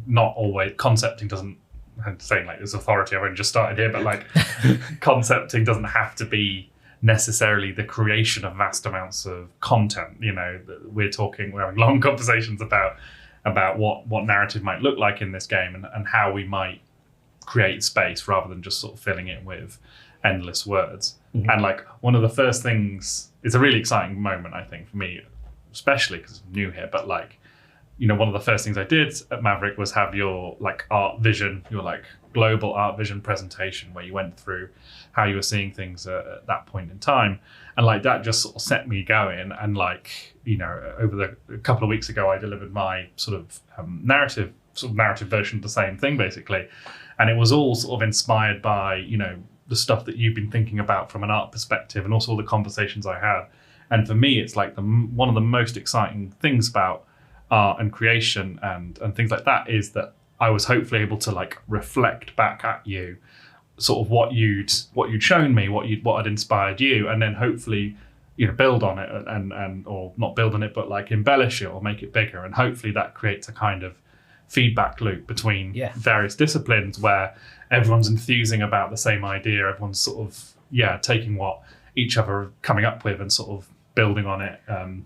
not always concepting doesn't, I'm saying like this authority, I've only just started here, but like concepting doesn't have to be necessarily the creation of vast amounts of content. You know, we're having long conversations about what narrative might look like in this game, and how we might create space rather than just sort of filling it with endless words. Mm-hmm. And like one of the first things, it's a really exciting moment, I think, for me, especially because I'm new here, but like, you know, one of the first things I did at Maverick was have your like art vision, your like global art vision presentation, where you went through how you were seeing things at that point in time. And like that just sort of set me going. And like, you know, a couple of weeks ago, I delivered my sort of narrative version of the same thing, basically. And it was all sort of inspired by, you know, the stuff that you've been thinking about from an art perspective, and also all the conversations I had. And for me, it's like one of the most exciting things about art and creation and things like that is that I was hopefully able to like reflect back at you sort of what you'd shown me, what had inspired you, and then hopefully, you know, build on it and or not build on it, but like embellish it or make it bigger. And hopefully that creates a kind of feedback loop between various disciplines where everyone's enthusing about the same idea, everyone's sort of taking what each other are coming up with and sort of building on it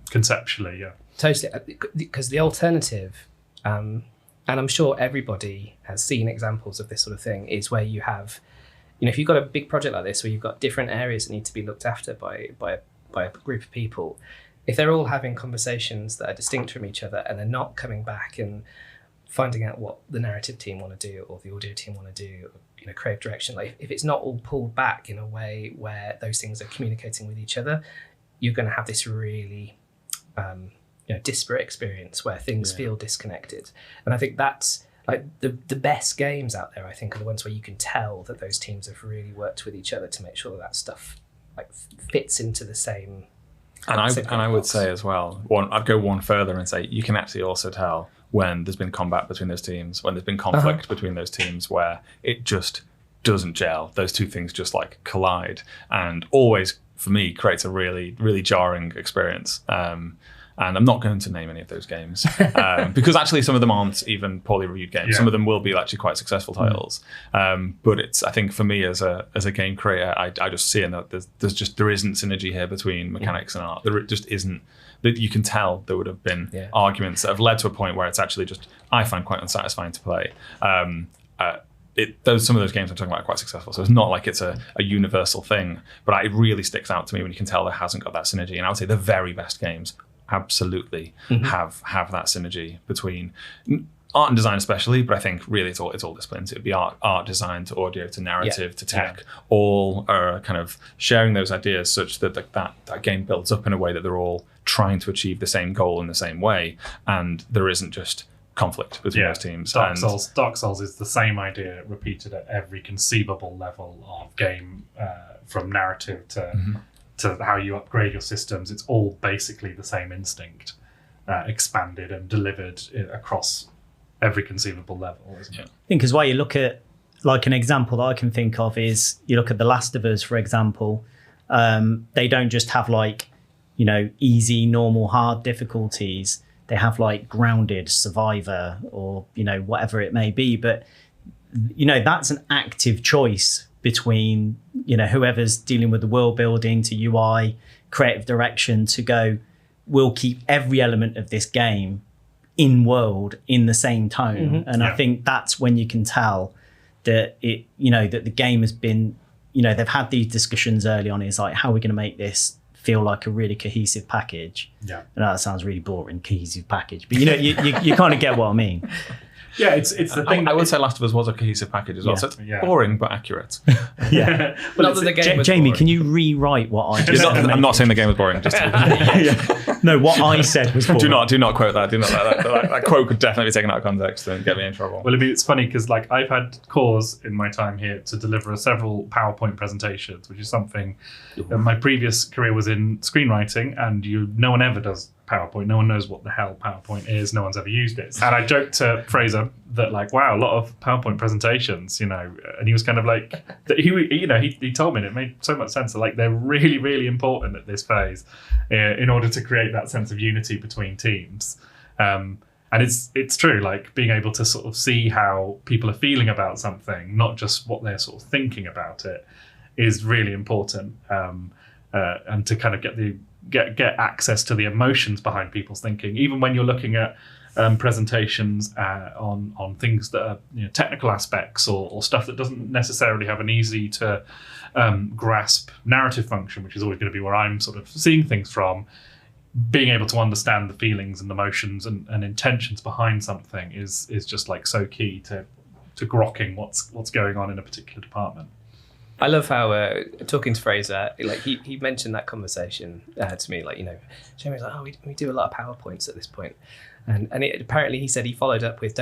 conceptually. Totally, because the alternative, and I'm sure everybody has seen examples of this sort of thing, is where you have, you know, if you've got a big project like this where you've got different areas that need to be looked after by a group of people, if they're all having conversations that are distinct from each other and they're not coming back and finding out what the narrative team want to do or the audio team want to do, or, you know, creative direction, like if it's not all pulled back in a way where those things are communicating with each other, you're going to have this really disparate experience where things feel disconnected. And I think that's like the best games out there, I think, are the ones where you can tell that those teams have really worked with each other to make sure that stuff like fits into the same. And I would say as well, I'd go one further and say you can actually also tell when there's been combat between those teams, when there's been conflict between those teams, where it just doesn't gel. Those two things just like collide, and always for me creates a really, really jarring experience. And I'm not going to name any of those games because actually some of them aren't even poorly reviewed games. Yeah. Some of them will be actually quite successful titles. But it's, I think for me as a game creator, I just see that there isn't synergy here between mechanics and art. There just isn't. That you can tell there would have been arguments that have led to a point where it's actually just, I find quite unsatisfying to play. Some of those games I'm talking about are quite successful, so it's not like it's a universal thing, but it really sticks out to me when you can tell there hasn't got that synergy. And I would say the very best games absolutely have that synergy between art and design especially, but I think really it's all disciplines. It would be art, design to audio to narrative to tech, all are kind of sharing those ideas such that that game builds up in a way that they're all trying to achieve the same goal in the same way, and there isn't just conflict between those teams. Dark Souls is the same idea repeated at every conceivable level of game, from narrative to how you upgrade your systems. It's all basically the same instinct, expanded and delivered across every conceivable level, isn't it? I think as well, you look at, like, an example that I can think of is you look at The Last of Us, for example. They don't just have like, easy, normal, hard difficulties. They have like grounded, survivor, or whatever it may be. But that's an active choice between whoever's dealing with the world building to UI, creative direction, to go, we'll keep every element of this game in world in the same tone. And I think that's when you can tell that that the game has been, they've had these discussions early on. It's like, how are we going to make this feel like a really cohesive package? I know that sounds really boring, cohesive package, but you kind of get what I mean. Yeah, it's the thing. I would say Last of Us was a cohesive package as well. So it's boring but accurate. But the game Jamie, boring. can you rewrite what I just said? I'm not saying the game was boring. Just No, what I said was boring. do not quote that. Do not that quote could definitely be taken out of context and get me in trouble. Well, I mean, it's funny because like I've had cause in my time here to deliver several PowerPoint presentations, which is something my previous career was in screenwriting, and no one ever does PowerPoint. No one knows what the hell PowerPoint is. No one's ever used it. And I joked to Fraser that like, wow, a lot of PowerPoint presentations, and he was kind of like, he told me, and it made so much sense that like they're really, really important at this phase in order to create that sense of unity between teams. And it's true, like being able to sort of see how people are feeling about something, not just what they're sort of thinking about it, is really important. And to kind of get access to the emotions behind people's thinking, even when you're looking at presentations on things that are technical aspects or stuff that doesn't necessarily have an easy to grasp narrative function, which is always going to be where I'm sort of seeing things from. Being able to understand the feelings and emotions and intentions behind something is just like so key to grokking what's going on in a particular department. I love how talking to Fraser, like he mentioned that conversation to me, like Jamie's like, oh, we do a lot of PowerPoints at this point, and apparently he said he followed up with,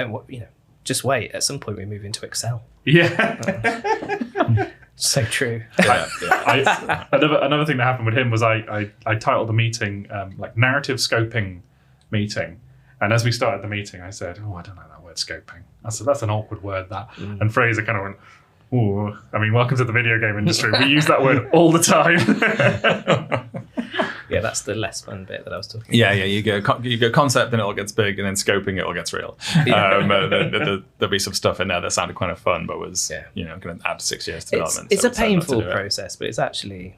just wait, at some point we move into Excel. Yeah. So true. Another thing that happened with him was I titled the meeting like narrative scoping meeting, and as we started the meeting I said, I don't like that word scoping. I said that's an awkward word that, and Fraser kind of went, ooh, I mean, welcome to the video game industry. We use that word all the time. Yeah, that's the less fun bit that I was talking about. Yeah, you go concept and it all gets big, and then scoping it all gets real. There'll be some stuff in there that sounded kind of fun, but was going to add 6 years to development. It's a painful process, but it's actually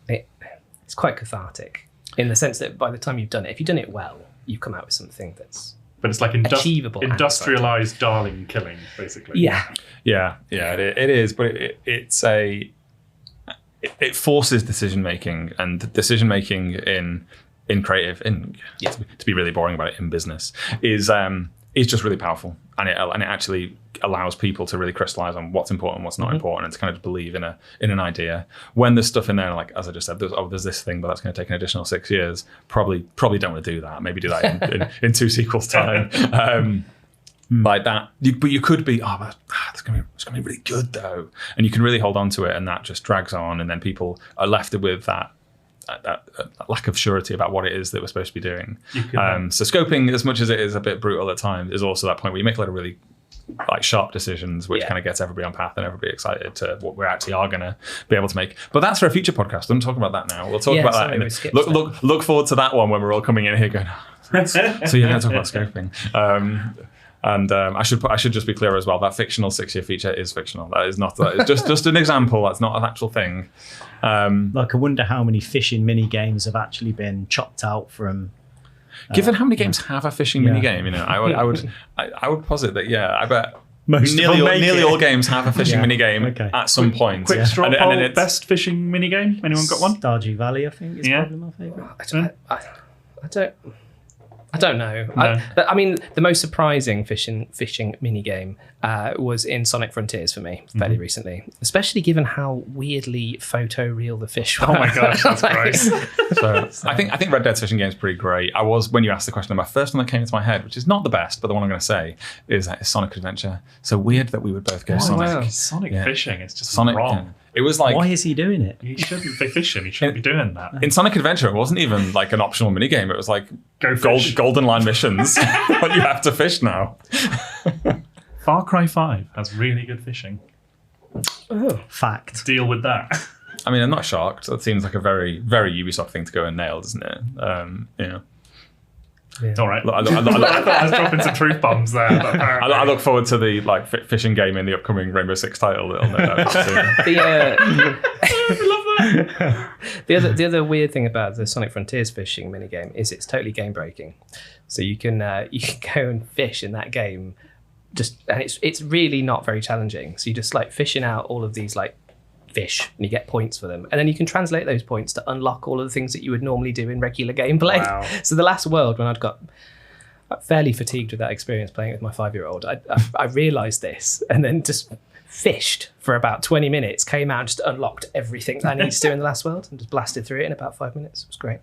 it's quite cathartic in the sense that by the time you've done it, if you've done it well, you've come out with something that's but it's like achievable, industrialized darling killing, basically. Yeah, it is, but it forces decision making, and decision making in creative, to be really boring about it, in business is just really powerful, and it actually allows people to really crystallize on what's important, what's not important, and to kind of believe in an idea. When there's stuff in there, like as I just said, there's this thing, but that's going to take an additional 6 years. Probably don't want to do that. Maybe do that in 2 sequels time. Like that, but you could be, it's gonna be really good though, and you can really hold on to it, and that just drags on, and then people are left with that lack of surety about what it is that we're supposed to be doing. So scoping, as much as it is a bit brutal at times, is also that point where you make a lot of really like sharp decisions, which kind of gets everybody on path and everybody excited to what we actually are going to be able to make. But that's for a future podcast. Don't talk about that now. We'll talk about that. Look forward to that one when we're all coming in here going, so you're going to talk about scoping. I should just be clear as well. That fictional 6-year feature is fictional. That is just an example. That's not an actual thing. Like, I wonder how many fishing mini games have actually been chopped out from. Given how many games have a fishing mini game, I would posit that. Yeah, I bet nearly all games have a fishing mini game at some point. Quick straw poll, best fishing mini game. Anyone got one? Stardew Valley, I think, is probably my favourite. I don't know. No. I mean, the most surprising fishing mini game was in Sonic Frontiers for me fairly recently, especially given how weirdly photoreal the fish were. Oh my gosh, that's gross. So I think Red Dead's fishing game is pretty great. When you asked the question, my first one that came into my head, which is not the best, but the one I'm going to say is Sonic Adventure. So weird that we would both go Sonic. Wow. Sonic fishing is just Sonic, wrong. Yeah. It was like, why is he doing it? He shouldn't be fishing. He shouldn't be doing that. In Sonic Adventure, it wasn't even like an optional mini game. It was like golden line missions. But you have to fish now. Far Cry 5 has really good fishing. Oh, fact. Deal with that. I mean, I'm not shocked. That seems like a very, very Ubisoft thing to go and nail, doesn't it? It's all right. I thought I was dropping some truth bombs there. I look forward to the fishing game in the upcoming Rainbow Six title. The other weird thing about the Sonic Frontiers fishing minigame is it's totally game breaking. So you can go and fish in that game, and it's really not very challenging. So you just like fishing out all of these like fish and you get points for them, and then you can translate those points to unlock all of the things that you would normally do in regular gameplay. Wow. So the last world, when I'd got fairly fatigued with that experience playing it with my 5-year-old, I realized this and then just fished for about 20 minutes, came out and just unlocked everything I needed to do in the last world and just blasted through it in about 5 minutes. It was great.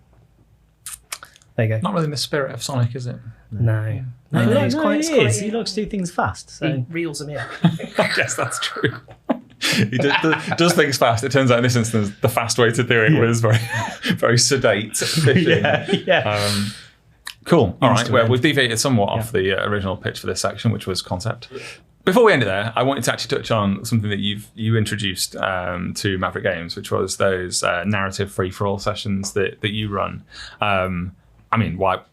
There you go. Not really in the spirit of Sonic, is it? No, It's quite. He likes to do things fast. So. He reels them in. I guess that's true. He does things fast. It turns out in this instance, the fast way to do it was very, very sedate fishing. Cool. All right. Well, we've deviated somewhat off the original pitch for this section, which was concept. Before we end it there, I wanted to actually touch on something that you introduced to Maverick Games, which was those narrative free-for-all sessions that you run. I mean, why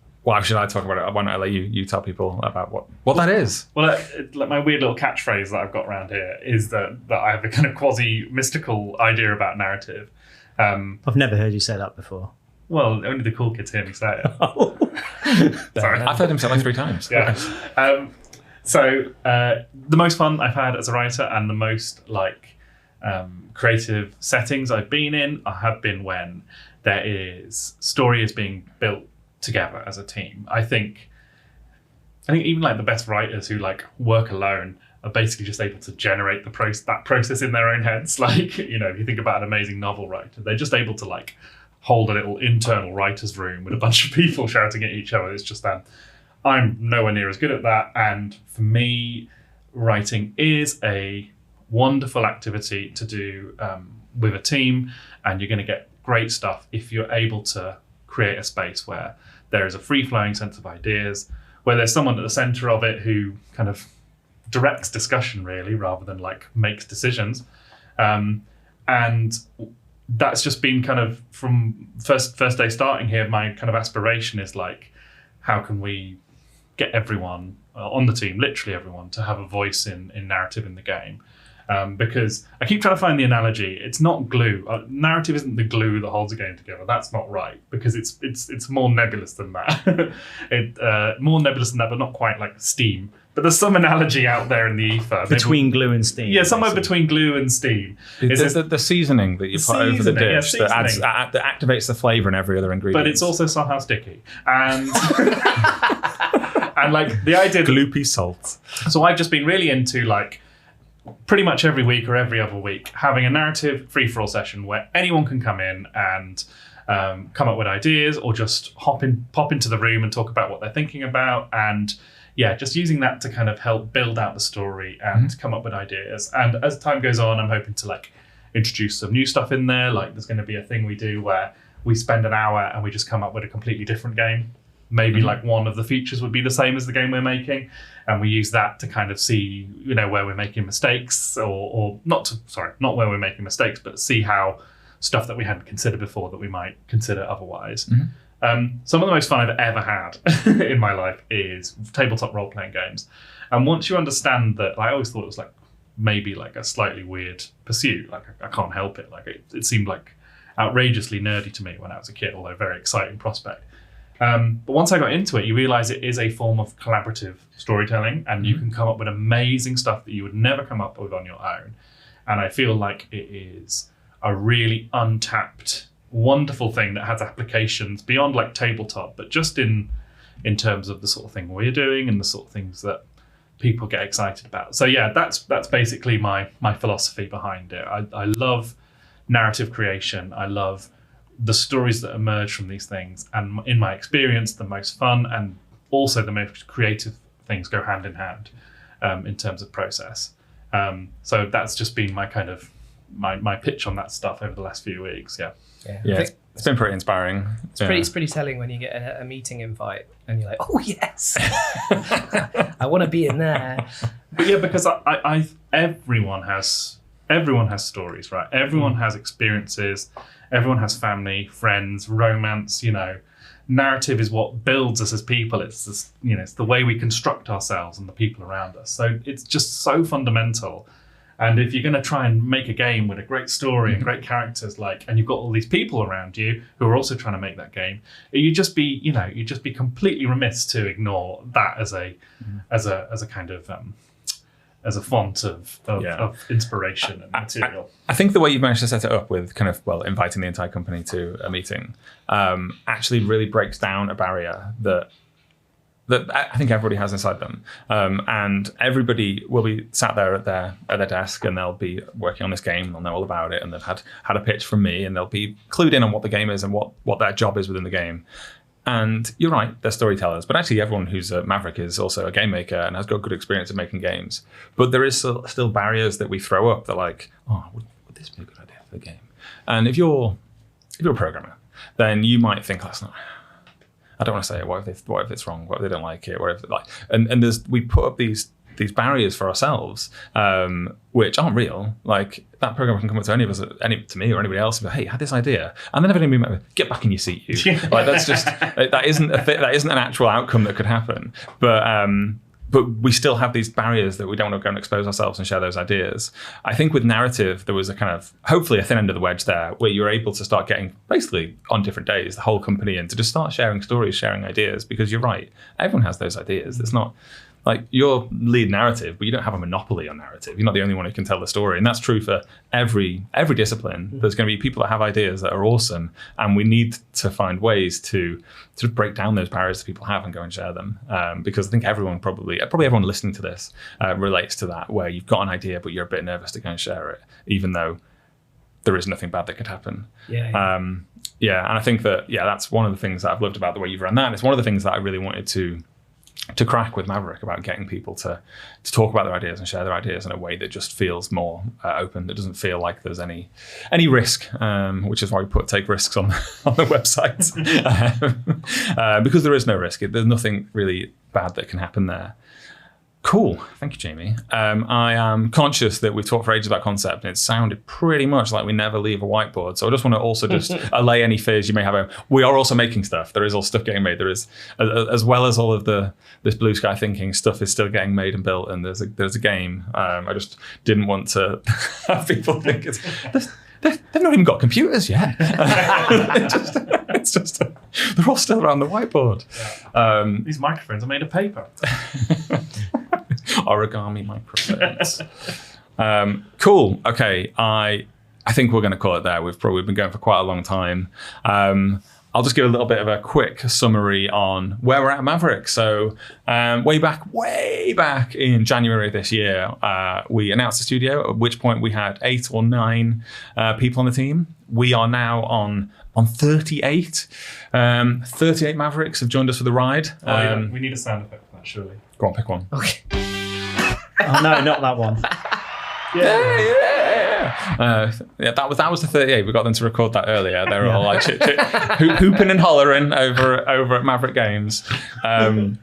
should I talk about it? Why not let you tell people about what that is? Well, like my weird little catchphrase that I've got around here is that I have a kind of quasi-mystical idea about narrative. I've never heard you say that before. Well, only the cool kids hear me say it. Sorry. I've heard him say it like 3 times. Yeah. So the most fun I've had as a writer and the most creative settings I've been in have been when story is being built together as a team. I think even like the best writers who like work alone are basically just able to generate that process in their own heads. Like, if you think about an amazing novel writer, they're just able to like hold a little internal writer's room with a bunch of people shouting at each other. It's just that I'm nowhere near as good at that. And for me, writing is a wonderful activity to do with a team, and you're going to get great stuff if you're able to create a space where there is a free-flowing sense of ideas, where there's someone at the center of it who kind of directs discussion really, rather than like makes decisions. And that's just been kind of from first day starting here, my kind of aspiration is like, how can we get everyone on the team, literally everyone, to have a voice in narrative in the game? Because I keep trying to find the analogy. It's not glue. Narrative isn't the glue that holds a game together. That's not right, because it's more nebulous than that. More nebulous than that, but not quite like steam. But there's some analogy out there in the ether. Between glue and steam. Yeah, somewhere between glue and steam. The seasoning that you put over the dish that activates the flavour in every other ingredient. But it's also somehow sticky. And and like the idea... Gloopy salt. So I've just been really into like pretty much every week or every other week having a narrative free-for-all session where anyone can come in and come up with ideas, or just pop into the room and talk about what they're thinking about, and just using that to kind of help build out the story and come up with ideas. And as time goes on, I'm hoping to like introduce some new stuff in there. Like there's going to be a thing we do where we spend an hour and we just come up with a completely different game. maybe like one of the features would be the same as the game we're making, and we use that to kind of see, where we're making mistakes, or not where we're making mistakes, but see how stuff that we hadn't considered before that we might consider otherwise. Some of the most fun I've ever had in my life is tabletop role-playing games. And once you understand that, I always thought it was like maybe like a slightly weird pursuit. Like I can't help it. Like it seemed like outrageously nerdy to me when I was a kid, although a very exciting prospect. But once I got into it, you realize it is a form of collaborative storytelling, and you can come up with amazing stuff that you would never come up with on your own. And I feel like it is a really untapped, wonderful thing that has applications beyond like tabletop, but just in terms of the sort of thing we're doing and the sort of things that people get excited about. So yeah, that's basically my philosophy behind it. I love narrative creation. I love the stories that emerge from these things, and in my experience, the most fun and also the most creative things go hand in hand in terms of process. So that's just been my kind of my pitch on that stuff over the last few weeks. Yeah, it's been pretty inspiring. It's pretty telling when you get a meeting invite and you're like, oh yes, I want to be in there. But yeah, because everyone has stories, right? Everyone has experiences. Everyone has family, friends, romance. Narrative is what builds us as people. It's this, it's the way we construct ourselves and the people around us. So it's just so fundamental. And if you're going to try and make a game with a great story and great characters, and you've got all these people around you who are also trying to make that game, you'd just be completely remiss to ignore that as a kind of as a font of inspiration and material. I think the way you've managed to set it up with kind of, inviting the entire company to a meeting actually really breaks down a barrier that I think everybody has inside them. And everybody will be sat there at their desk, and they'll be working on this game, and they'll know all about it, and they've had a pitch from me, and they'll be clued in on what the game is and what their job is within the game. And you're right, they're storytellers, but actually everyone who's a Maverick is also a game maker and has got good experience of making games. But there is still barriers that we throw up that would this be a good idea for the game? And if you're a programmer, then you might think, that's not, I don't want to say it. What if it's wrong? What if they don't like it? What if we put up these barriers for ourselves, which aren't real. Like that programmer can come up to any of us, to me or anybody else, and be, hey, I had this idea, and then everybody get back in your seat. That's just that isn't an actual outcome that could happen. But we still have these barriers that we don't want to go and expose ourselves and share those ideas. I think with narrative, there was a kind of, hopefully a thin end of the wedge there, where you're able to start getting, basically on different days, the whole company in to just start sharing stories, sharing ideas, because you're right, everyone has those ideas. It's not like you're lead narrative, but you don't have a monopoly on narrative. You're not the only one who can tell the story. And that's true for every discipline. There's going to be people that have ideas that are awesome, and we need to find ways to sort of break down those barriers that people have and go and share them. Because I think probably everyone listening to this relates to that, where you've got an idea, but you're a bit nervous to go and share it, even though there is nothing bad that could happen. And I think that's one of the things that I've loved about the way you've run that. And it's one of the things that I really wanted to crack with Maverick, about getting people to talk about their ideas and share their ideas in a way that just feels more open, that doesn't feel like there's any risk, which is why we take risks on the website. Because there is no risk. There's nothing really bad that can happen there. Cool. Thank you, Jamie. I am conscious that we've talked for ages about concept, and it sounded pretty much like we never leave a whiteboard. So I just want to also just allay any fears you may have. We are also making stuff. There is all stuff getting made. There is, as well as all of this blue sky thinking, stuff is still getting made and built, and there's a game. I just didn't want to have people think they've not even got computers yet. It's just they're all still around the whiteboard. These microphones are made of paper. Origami microphones. Cool. Okay. I think we're going to call it there. We've been going for quite a long time. I'll just give a little bit of a quick summary on where we're at Maverick. So way back in January of this year, we announced the studio, at which point we had 8 or 9 people on the team. We are now on 38. 38 Mavericks have joined us for the ride. We need a sound effect for that, surely. Go on, pick one. Okay. Oh no, not that one. Yeah. Yeah, that was the 38. We got them to record that earlier. They were all like hooping and hollering over at Maverick Games, and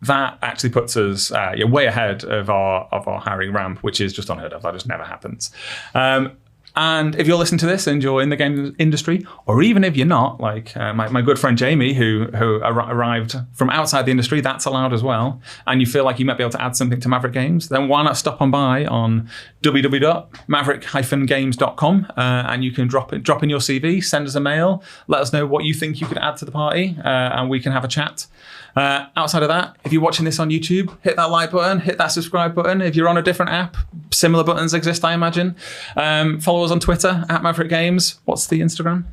that actually puts us way ahead of our hiring ramp, which is just unheard of. That just never happens. And if you're listening to this and you're in the game industry, or even if you're not, like my good friend Jamie, who arrived from outside the industry, that's allowed as well, and you feel like you might be able to add something to Maverick Games, then why not stop on by on www.maverick-games.com and you can drop in your CV, send us a mail, let us know what you think you could add to the party, and we can have a chat. Outside of that, if you're watching this on YouTube, hit that like button, hit that subscribe button. If you're on a different app, similar buttons exist, I imagine. Follow us on Twitter at Maverick Games. What's the Instagram?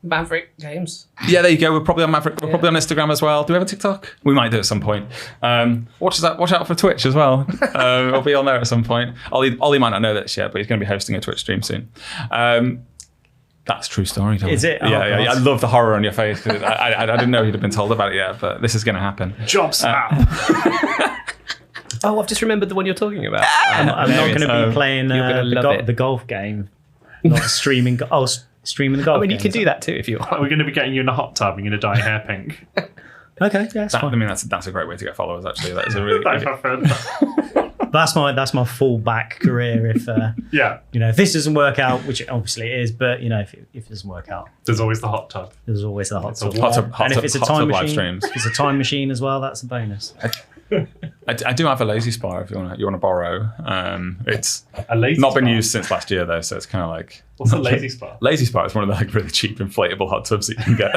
Maverick Games. Yeah, there you go. We're probably on Maverick. We're probably on Instagram as well. Do we have a TikTok? We might do at some point. Watch out for Twitch as well. We'll be on there at some point. Olly might not know this yet, but he's going to be hosting a Twitch stream soon. That's a true story. Is it? Yeah. I love the horror on your face. I didn't know you'd have been told about it yet, but this is going to happen. Job snap. Oh, I've just remembered the one you're talking about. I'm not going to be playing the golf game. Not streaming. Streaming the golf. I mean, you games. can do that too if you want. We're going to be getting you in a hot tub. You're going to dye hair pink. Okay, yeah, that's fine. I mean, that's a great way to get followers. Actually, that is a really. That's my fallback career. If if this doesn't work out, which obviously it is, but if it doesn't work out, there's always the hot tub. There's always the hot tub. And if it's a time live machine, streams. if it's a time machine as well, that's a bonus. I do have a lazy spa if you want to borrow. It's A lazy not been spa? used since last year though, so it's kind of like What's a lazy spa? Lazy spa is one of the really cheap inflatable hot tubs that you can get.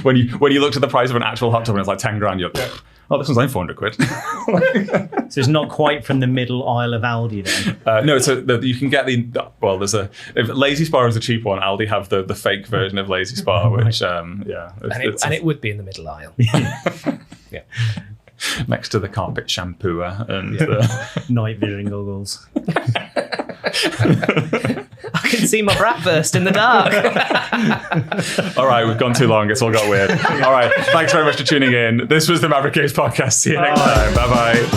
when you looked at the price of an actual hot tub and it's like 10 grand, you're like, oh, this one's only 400 quid. So it's not quite from the middle aisle of Aldi then. No, so you can get if Lazy Spa is a cheap one, Aldi have the fake version of Lazy Spa, which and it would be in the middle aisle. Yeah. Next to the carpet shampooer and Night vision goggles. I can see my bratwurst in the dark. All right, we've gone too long. It's all got weird. All right, thanks very much for tuning in. This was the Maverick Games podcast. See you next time. Bye bye.